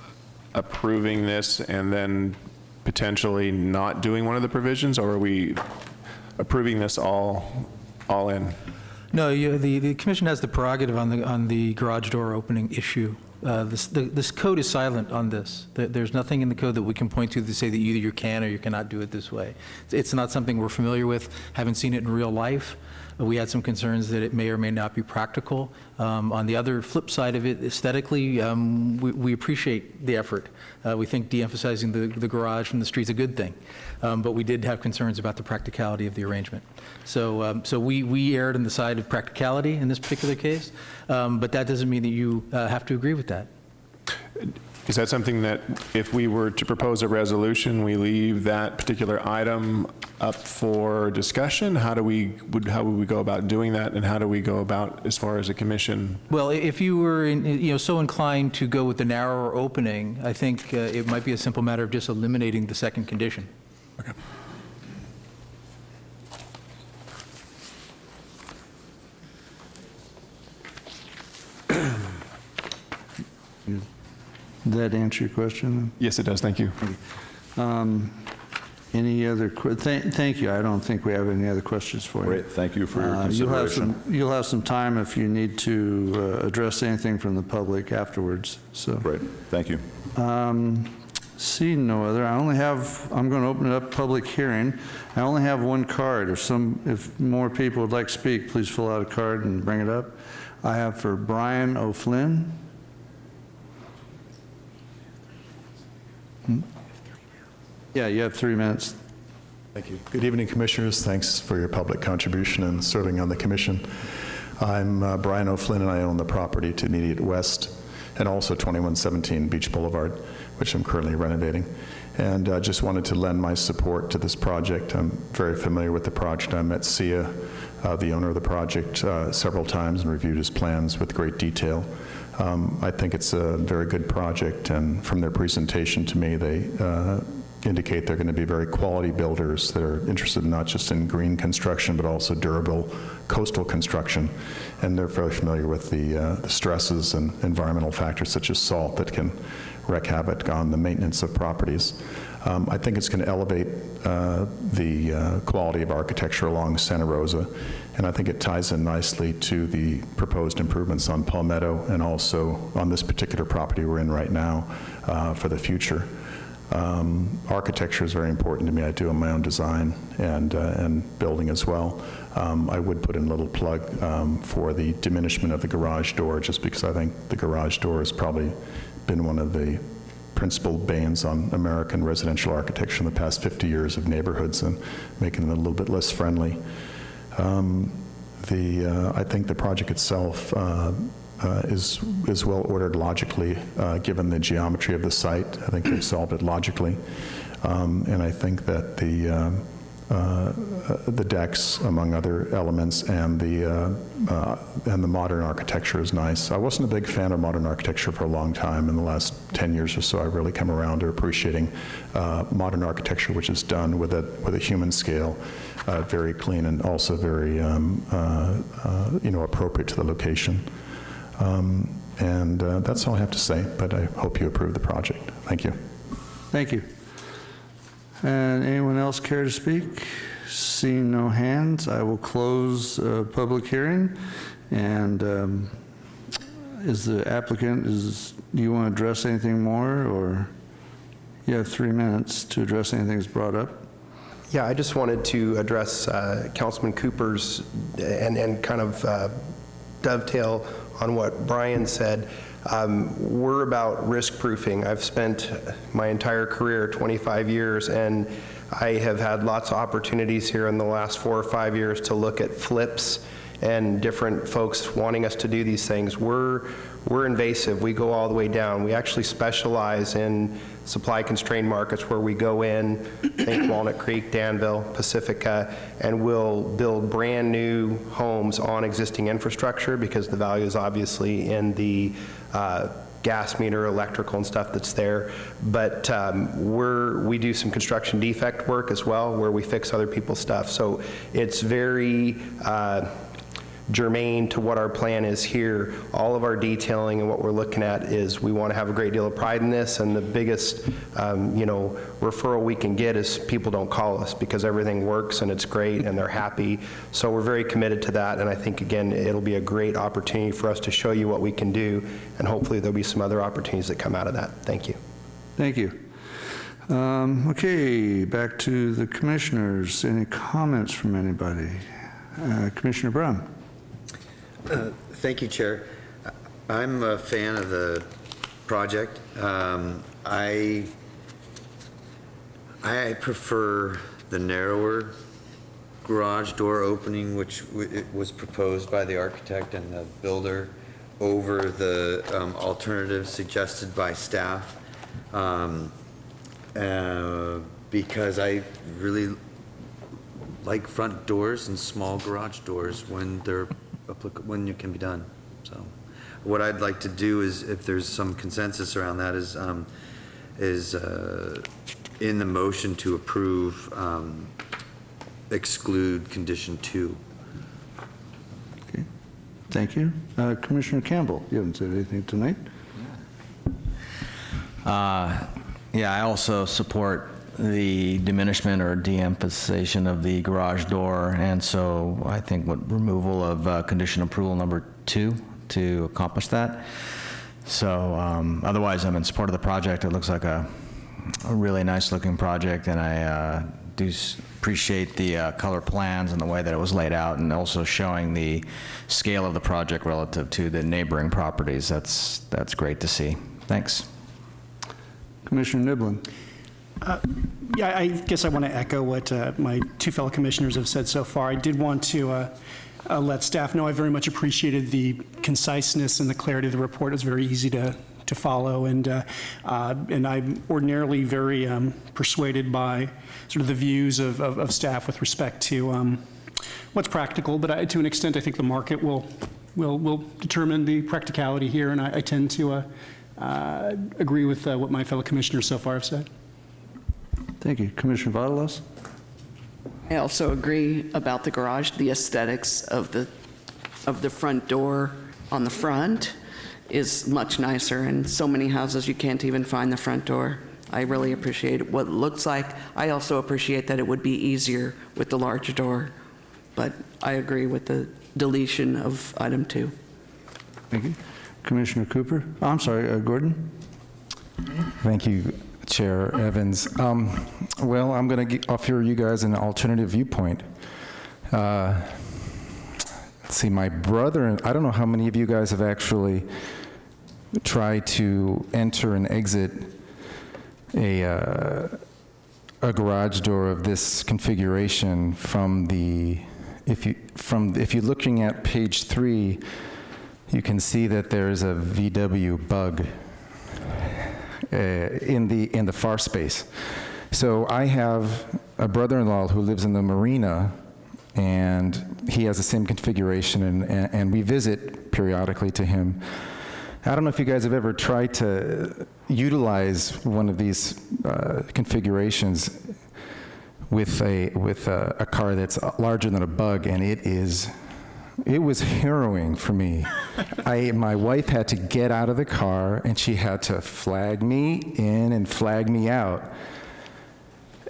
[SPEAKER 1] approving this and then potentially not doing one of the provisions, or are we approving this all in?
[SPEAKER 7] No, the commission has the prerogative on the garage door opening issue. This code is silent on this. There's nothing in the code that we can point to say that either you can or you cannot do it this way. It's not something we're familiar with, haven't seen it in real life. We had some concerns that it may or may not be practical. On the other flip side of it, aesthetically, we appreciate the effort. We think de-emphasizing the garage from the street is a good thing. But we did have concerns about the practicality of the arrangement. So we erred on the side of practicality in this particular case, but that doesn't mean that you have to agree with that.
[SPEAKER 1] Is that something that if we were to propose a resolution, we leave that particular item up for discussion? How would we go about doing that, and how do we go about as far as a commission? Well,
[SPEAKER 7] if you were so inclined to go with the narrower opening, I think it might be a simple matter of just eliminating the second condition.
[SPEAKER 1] Okay.
[SPEAKER 3] Did that answer your question?
[SPEAKER 1] Yes, it does. Thank you.
[SPEAKER 3] Any other, thank you. I don't think we have any other questions for you.
[SPEAKER 14] Great. Thank you for your consideration.
[SPEAKER 3] You'll have some time if you need to address anything from the public afterwards. So.
[SPEAKER 14] Great. Thank you.
[SPEAKER 3] Seeing no other, I'm going to open it up, public hearing. I only have one card. If more people would like to speak, please fill out a card and bring it up. I have for Brian O'Flynn. Yeah, you have 3 minutes.
[SPEAKER 15] Thank you. Good evening, Commissioners. Thanks for your public contribution and serving on the Commission. I'm Brian O'Flynn, and I own the property to immediate west and also 2117 Beach Boulevard, which I'm currently renovating. And I just wanted to lend my support to this project. I'm very familiar with the project. I met Sia, the owner of the project, several times and reviewed his plans with great detail. I think it's a very good project, and from their presentation to me, they indicate they're going to be very quality builders that are interested not just in green construction, but also durable coastal construction. And they're very familiar with the stresses and environmental factors such as salt that can wreak havoc on the maintenance of properties. I think it's going to elevate the quality of architecture along Santa Rosa, and I think it ties in nicely to the proposed improvements on Palmetto and also on this particular property we're in right now for the future. Architecture is very important to me. I do my own design and building as well. I would put in a little plug for the diminishment of the garage door, just because I think the garage door has probably been one of the principal banes on American residential architecture in the past 50 years of neighborhoods and making them a little bit less friendly. I think the project itself is well ordered logically, given the geometry of the site. I think they've solved it logically. And I think that the decks, among other elements, and the modern architecture is nice. I wasn't a big fan of modern architecture for a long time. In the last 10 years or so, I've really come around to appreciating modern architecture, which is done with a human scale, very clean and also very appropriate to the location. And that's all I have to say, but I hope you approve the project. Thank you.
[SPEAKER 3] Thank you. And anyone else care to speak? Seeing no hands, I will close public hearing. And is the applicant, do you want to address anything more, or you have 3 minutes to address anything that's brought up?
[SPEAKER 13] Yeah, I just wanted to address Councilman Cooper's and kind of dovetail on what Brian said. We're about risk proofing. I've spent my entire career, 25 years, and I have had lots of opportunities here in the last 4 or 5 years to look at flips and different folks wanting us to do these things. We're invasive. We go all the way down. We actually specialize in supply-constrained markets where we go in, think Walnut Creek, Danville, Pacifica, and we'll build brand-new homes on existing infrastructure because the value is obviously in the gas meter, electrical, and stuff that's there. But we do some construction defect work as well, where we fix other people's stuff. So it's very germane to what our plan is here. All of our detailing and what we're looking at is we want to have a great deal of pride in this, and the biggest referral we can get is people don't call us because everything works and it's great and they're happy. So we're very committed to that, and I think, again, it'll be a great opportunity for us to show you what we can do, and hopefully there'll be some other opportunities that come out of that. Thank you.
[SPEAKER 3] Thank you. Okay, back to the commissioners. Any comments from anybody? Commissioner Brown.
[SPEAKER 5] Thank you, Chair. I'm a fan of the project. I prefer the narrower garage door opening, which was proposed by the architect and the builder, over the alternative suggested by staff, because I really like front doors and small garage doors when it can be done. So what I'd like to do is, if there's some consensus around that, is in the motion to approve, exclude condition 2.
[SPEAKER 3] Okay, thank you. Commissioner Campbell, you haven't said anything tonight.
[SPEAKER 16] Yeah, I also support the diminishment or de-emphasization of the garage door, and so I think removal of condition approval number 2 to accomplish that. So otherwise, I'm in support of the project. It looks like a really nice looking project, and I do appreciate the color plans and the way that it was laid out, and also showing the scale of the project relative to the neighboring properties. That's great to see. Thanks.
[SPEAKER 3] Commissioner Niblin.
[SPEAKER 9] Yeah, I guess I want to echo what my 2 fellow commissioners have said so far. I did want to let staff know I very much appreciated the conciseness and the clarity of the report. It was very easy to follow, and I'm ordinarily very persuaded by sort of the views of staff with respect to what's practical, but to an extent I think the market will determine the practicality here, and I tend to agree with what my fellow commissioners so far have said.
[SPEAKER 3] Thank you. Commissioner Vadalas?
[SPEAKER 6] I also agree about the garage. The aesthetics of the front door on the front is much nicer. In so many houses, you can't even find the front door. I really appreciate what it looks like. I also appreciate that it would be easier with the larger door, but I agree with the deletion of item 2.
[SPEAKER 3] Thank you. Commissioner Cooper? Oh, I'm sorry, Gordon?
[SPEAKER 2] Thank you, Chair Evans. Well, I'm going to offer you guys an alternative viewpoint. Let's see, my brother, and I don't know how many of you guys have actually tried to enter and exit a garage door of this configuration from the, if you're looking at page 3, you can see that there's a VW bug in the far space. So I have a brother-in-law who lives in the marina, and he has the same configuration, and we visit periodically to him. I don't know if you guys have ever tried to utilize one of these configurations with a car that's larger than a bug, and it was harrowing for me. My wife had to get out of the car, and she had to flag me in and flag me out.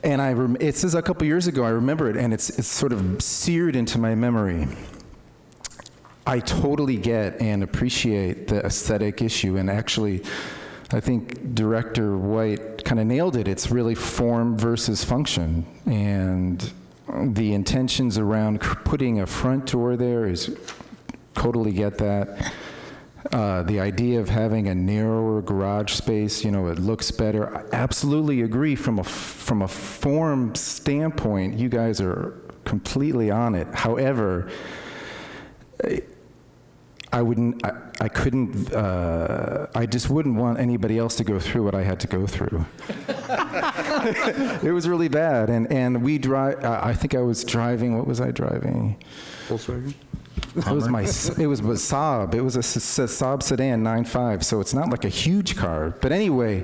[SPEAKER 2] And this is a couple years ago, I remember it, and it's sort of seared into my memory. I totally get and appreciate the aesthetic issue, and actually, I think Director White kind of nailed it. It's really form versus function, and the intentions around putting a front door there is totally get that. The idea of having a narrower garage space, it looks better. I absolutely agree from a form standpoint. You guys are completely on it. However, I just wouldn't want anybody else to go through what I had to go through. It was really bad, and we drive. I think I was driving. What was I driving?
[SPEAKER 3] Volkswagen.
[SPEAKER 2] It was a Saab. It was a Saab sedan 9.5. So it's not like a huge car. But anyway,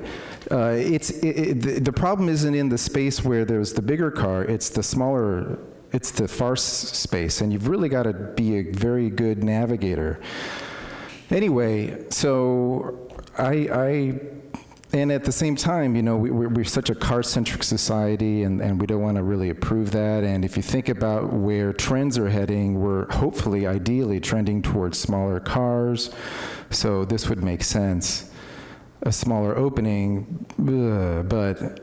[SPEAKER 2] the problem isn't in the space where there's the bigger car. It's the smaller. It's the farce space, and you've really got to be a very good navigator. Anyway, so and at the same time, we're such a car-centric society, and we don't want to really approve that. And if you think about where trends are heading, we're hopefully, ideally, trending towards smaller cars. So this would make sense. A smaller opening, but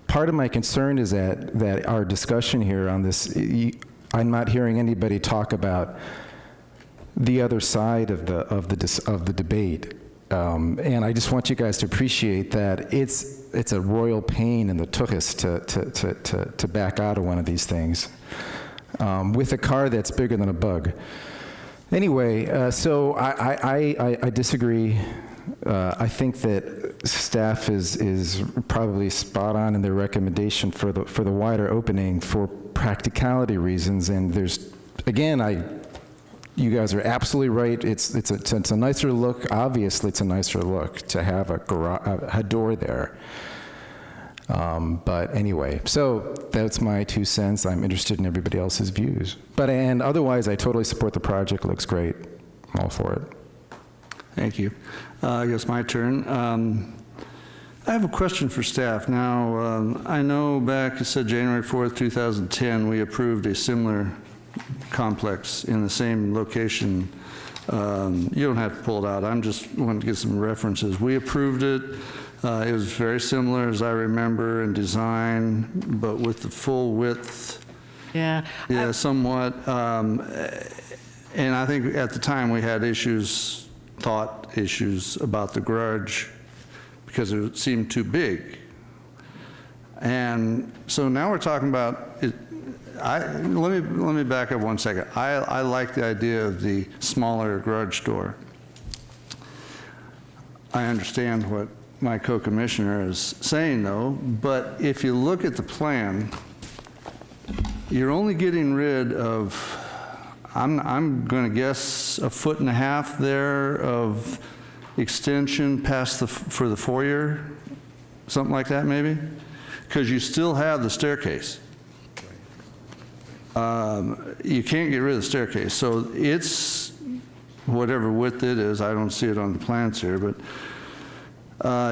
[SPEAKER 2] part of my concern is that our discussion here on this, I'm not hearing anybody talk about the other side of the debate, and I just want you guys to appreciate that it's a royal pain in the tuchus to back out of one of these things with a car that's bigger than a bug. Anyway, so I disagree. I think that staff is probably spot on in their recommendation for the wider opening for practicality reasons. And there's, again, you guys are absolutely right. It's a nicer look. Obviously, it's a nicer look to have a door there. But anyway, so that's my 2 cents. I'm interested in everybody else's views. And otherwise, I totally support the project. It looks great. I'm all for it.
[SPEAKER 3] Thank you. I guess my turn. I have a question for staff. Now, I know back, it said January 4th, 2010, we approved a similar complex in the same location. You don't have to pull it out. I'm just wanting to get some references. We approved it. It was very similar, as I remember, in design, but with the full width.
[SPEAKER 11] Yeah.
[SPEAKER 3] Yeah, somewhat. And I think at the time we had thought issues about the garage because it seemed too big. And so now we're talking about it. Let me back up 1 second. I like the idea of the smaller garage door. I understand what my co-commissioner is saying, though, but if you look at the plan, you're only getting rid of, I'm going to guess, 1.5 feet there of extension past for the foyer, something like that maybe, because you still have the staircase. You can't get rid of the staircase, so it's whatever width it is. I don't see it on the plans here, but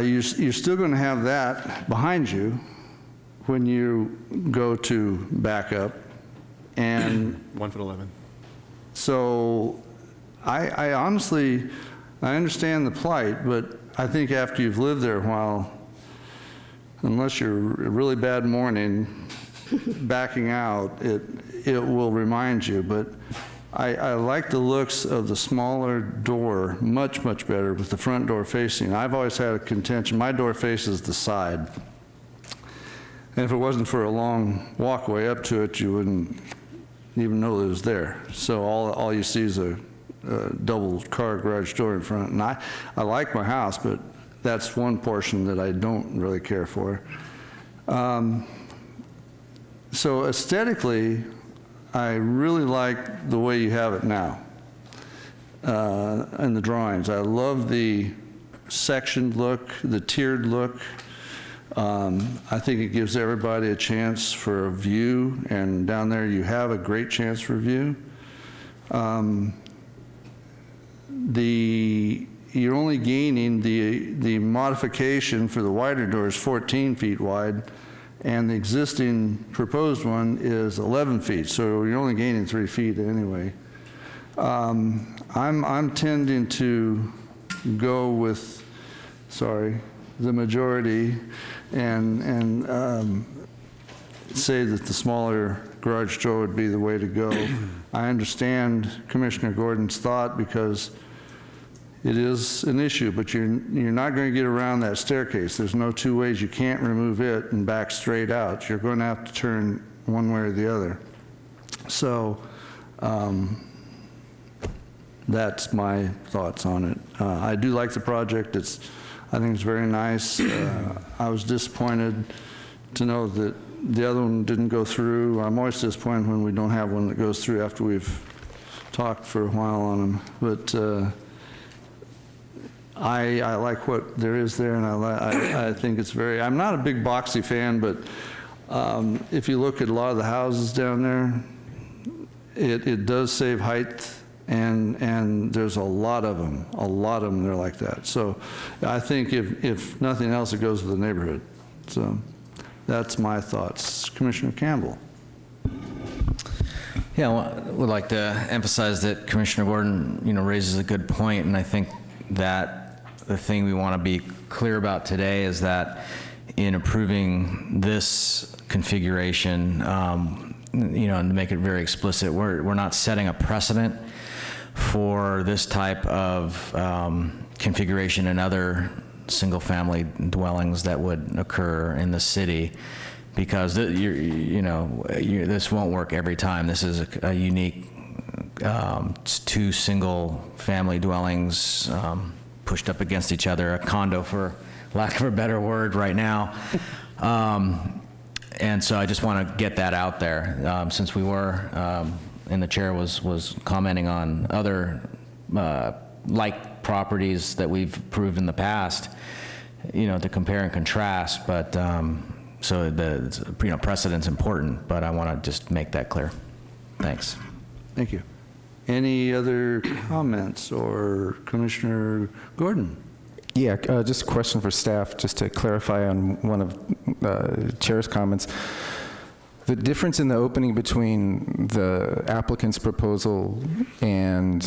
[SPEAKER 3] you're still going to have that behind you when you go to back up. And
[SPEAKER 1] 1'11".
[SPEAKER 3] So I honestly, I understand the plight, but I think after you've lived there a while, unless you're a really bad morning, backing out, it will remind you. But I like the looks of the smaller door much, much better with the front door facing. I've always had a contention. My door faces the side. And if it wasn't for a long walkway up to it, you wouldn't even know it was there. So all you see is a double car garage door in front. And I like my house, but that's one portion that I don't really care for. So aesthetically, I really like the way you have it now in the drawings. I love the sectioned look, the tiered look. I think it gives everybody a chance for a view, and down there you have a great chance for view. You're only gaining the modification for the wider door is 14 feet wide, and the existing proposed one is 11 feet, so you're only gaining 3 feet anyway. I'm tending to go with, the majority and say that the smaller garage door would be the way to go. I understand Commissioner Gordon's thought because it is an issue, but you're not going to get around that staircase. There's no two ways. You can't remove it and back straight out. You're going to have to turn one way or the other. So that's my thoughts on it. I do like the project. I think it's very nice. I was disappointed to know that the other one didn't go through. I'm always disappointed when we don't have one that goes through after we've talked for a while on them. But I like what there is there, and I think it's very, I'm not a big boxy fan, but if you look at a lot of the houses down there, it does save height, and there's a lot of them that are like that. So I think if nothing else, it goes with the neighborhood. So that's my thoughts. Commissioner Campbell.
[SPEAKER 16] Yeah, I would like to emphasize that Commissioner Gordon, raises a good point, and I think that the thing we want to be clear about today is that in approving this configuration, and to make it very explicit, we're not setting a precedent for this type of configuration in other single-family dwellings that would occur in the city, because this won't work every time. This is a unique two single-family dwellings pushed up against each other, a condo for lack of a better word right now. And so I just want to get that out there, since we were, and the chair was commenting on other like properties that we've approved in the past, to compare and contrast. But so the precedent's important, but I want to just make that clear. Thanks.
[SPEAKER 3] Thank you. Any other comments, or Commissioner Gordon?
[SPEAKER 2] Yeah, just a question for staff, just to clarify on one of Chair's comments. The difference in the opening between the applicant's proposal and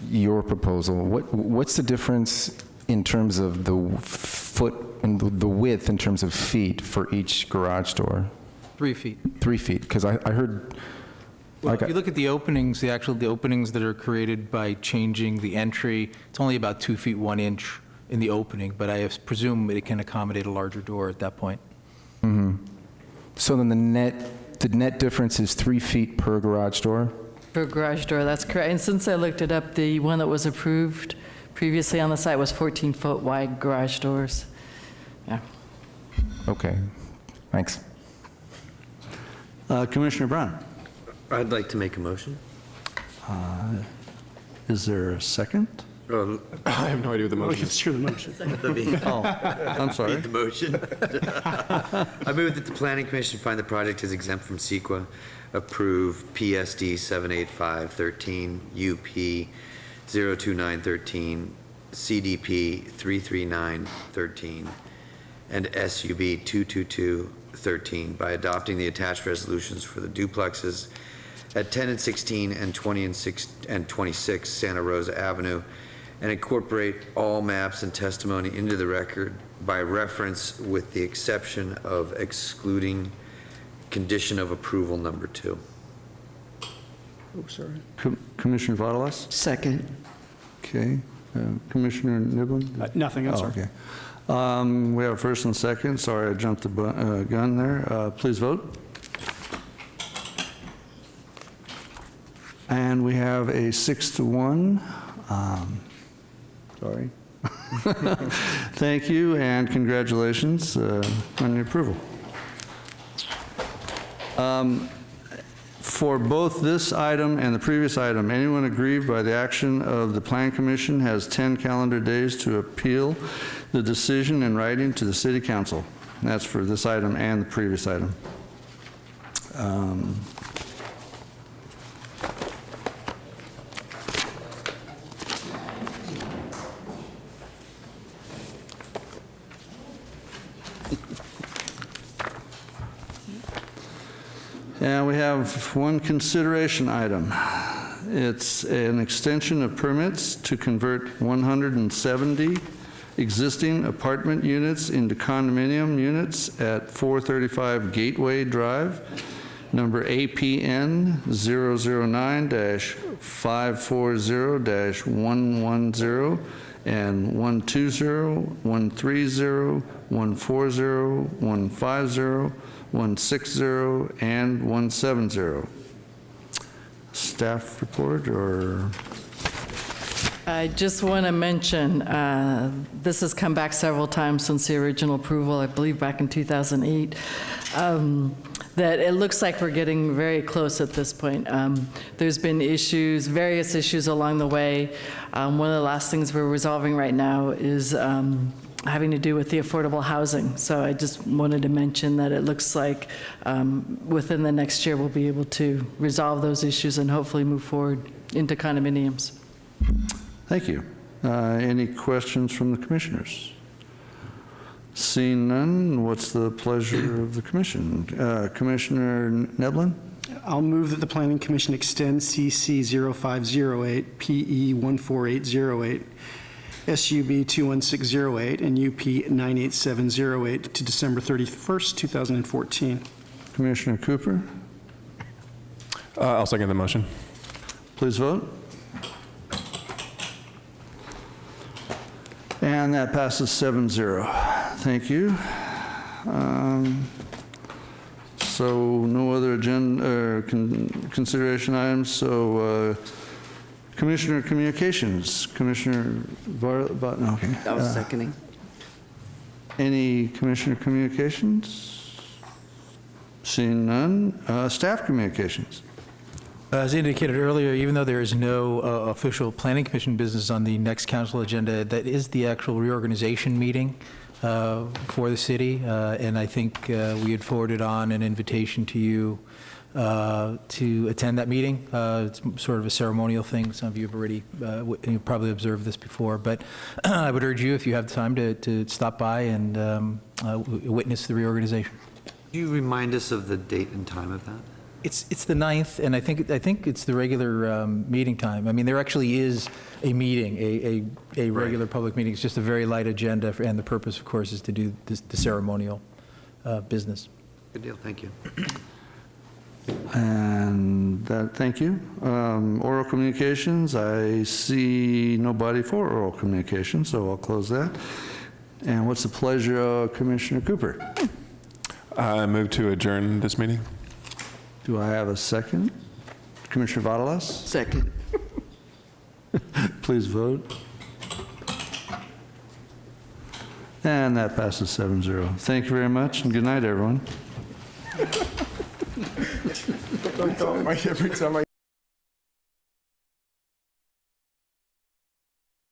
[SPEAKER 2] your proposal, what's the difference in terms of the foot and the width in terms of feet for each garage door?
[SPEAKER 7] 3 feet.
[SPEAKER 2] 3 feet, because I heard...
[SPEAKER 7] Well, if you look at the openings, the openings that are created by changing the entry, it's only about 2 feet 1 inch in the opening, but I presume it can accommodate a larger door at that point.
[SPEAKER 2] Mm-hmm. So then the net difference is 3 feet per garage door?
[SPEAKER 11] Per garage door, that's correct. And since I looked it up, the one that was approved previously on the site was 14-foot wide garage doors. Yeah.
[SPEAKER 2] Okay, thanks.
[SPEAKER 3] Commissioner Brown.
[SPEAKER 5] I'd like to make a motion.
[SPEAKER 3] Is there a second?
[SPEAKER 1] I have no idea what the motion is.
[SPEAKER 9] It's true, the motion.
[SPEAKER 3] Oh, I'm sorry.
[SPEAKER 5] Read the motion. I move that the Planning Commission find the project is exempt from CEQA, approve PSD 78513, UP 02913, CDP 33913, and SUB 22213 by adopting the attached resolutions for the duplexes at 10 and 16 and 20 and 26 Santa Rosa Avenue, and incorporate all maps and testimony into the record by reference, with the exception of excluding condition of approval number 2.
[SPEAKER 3] Oh, sorry. Commissioner Vadalas?
[SPEAKER 6] Second.
[SPEAKER 3] Okay. Commissioner Niblin?
[SPEAKER 9] Nothing, I'm sorry.
[SPEAKER 3] Okay. We have a first and second. Sorry, I jumped the gun there. Please vote. And we have a 6-1. Sorry. Thank you, and congratulations on your approval. For both this item and the previous item, anyone aggrieved by the action of the Plan Commission has 10 calendar days to appeal the decision in writing to the City Council. And that's for this item and the previous item. And we have one consideration item. It's an extension of permits to convert 170 existing apartment units into condominium units at 435 Gateway Drive, number APN 009-540-110 and 120, 130, 140, 150, 160, and 170. Staff report, or?
[SPEAKER 11] I just want to mention, this has come back several times since the original approval, I believe back in 2008, that it looks like we're getting very close at this point. There's been issues, various issues along the way. One of the last things we're resolving right now is having to do with the affordable housing. So I just wanted to mention that it looks like within the next year we'll be able to resolve those issues and hopefully move forward into condominiums.
[SPEAKER 3] Thank you. Any questions from the commissioners? Seeing none, what's the pleasure of the commission? Commissioner Neblin?
[SPEAKER 9] I'll move that the Planning Commission extend CC 0508, PE 14808, SUB 21608, and UP 98708 to December 31st, 2014.
[SPEAKER 3] Commissioner Cooper?
[SPEAKER 1] I'll second the motion.
[SPEAKER 3] Please vote. And that passes 7-0. Thank you. So no other agenda consideration items. So Commissioner Communications, Commissioner Barton. Okay.
[SPEAKER 6] I was seconding.
[SPEAKER 3] Any Commissioner Communications? Seeing none. Staff Communications.
[SPEAKER 7] As indicated earlier, even though there is no official Planning Commission business on the next council agenda, that is the actual reorganization meeting for the city. And I think we had forwarded on an invitation to you to attend that meeting. It's sort of a ceremonial thing. Some of you have already you've probably observed this before, but I would urge you, if you have the time, to stop by and witness the reorganization.
[SPEAKER 5] Can you remind us of the date and time of that?
[SPEAKER 7] It's the 9th, and I think it's the regular meeting time. I mean, there actually is a meeting, a regular public meeting. It's just a very light agenda, and the purpose, of course, is to do the ceremonial business.
[SPEAKER 5] Good deal. Thank you.
[SPEAKER 3] And thank you. Oral communications, I see nobody for oral communications, so I'll close that. And what's the pleasure of Commissioner Cooper?
[SPEAKER 1] I move to adjourn this meeting.
[SPEAKER 3] Do I have a second? Commissioner Vadalas?
[SPEAKER 6] Second.
[SPEAKER 3] Please vote. And that passes 7-0. Thank you very much, and good night, everyone.
[SPEAKER 10] Every time I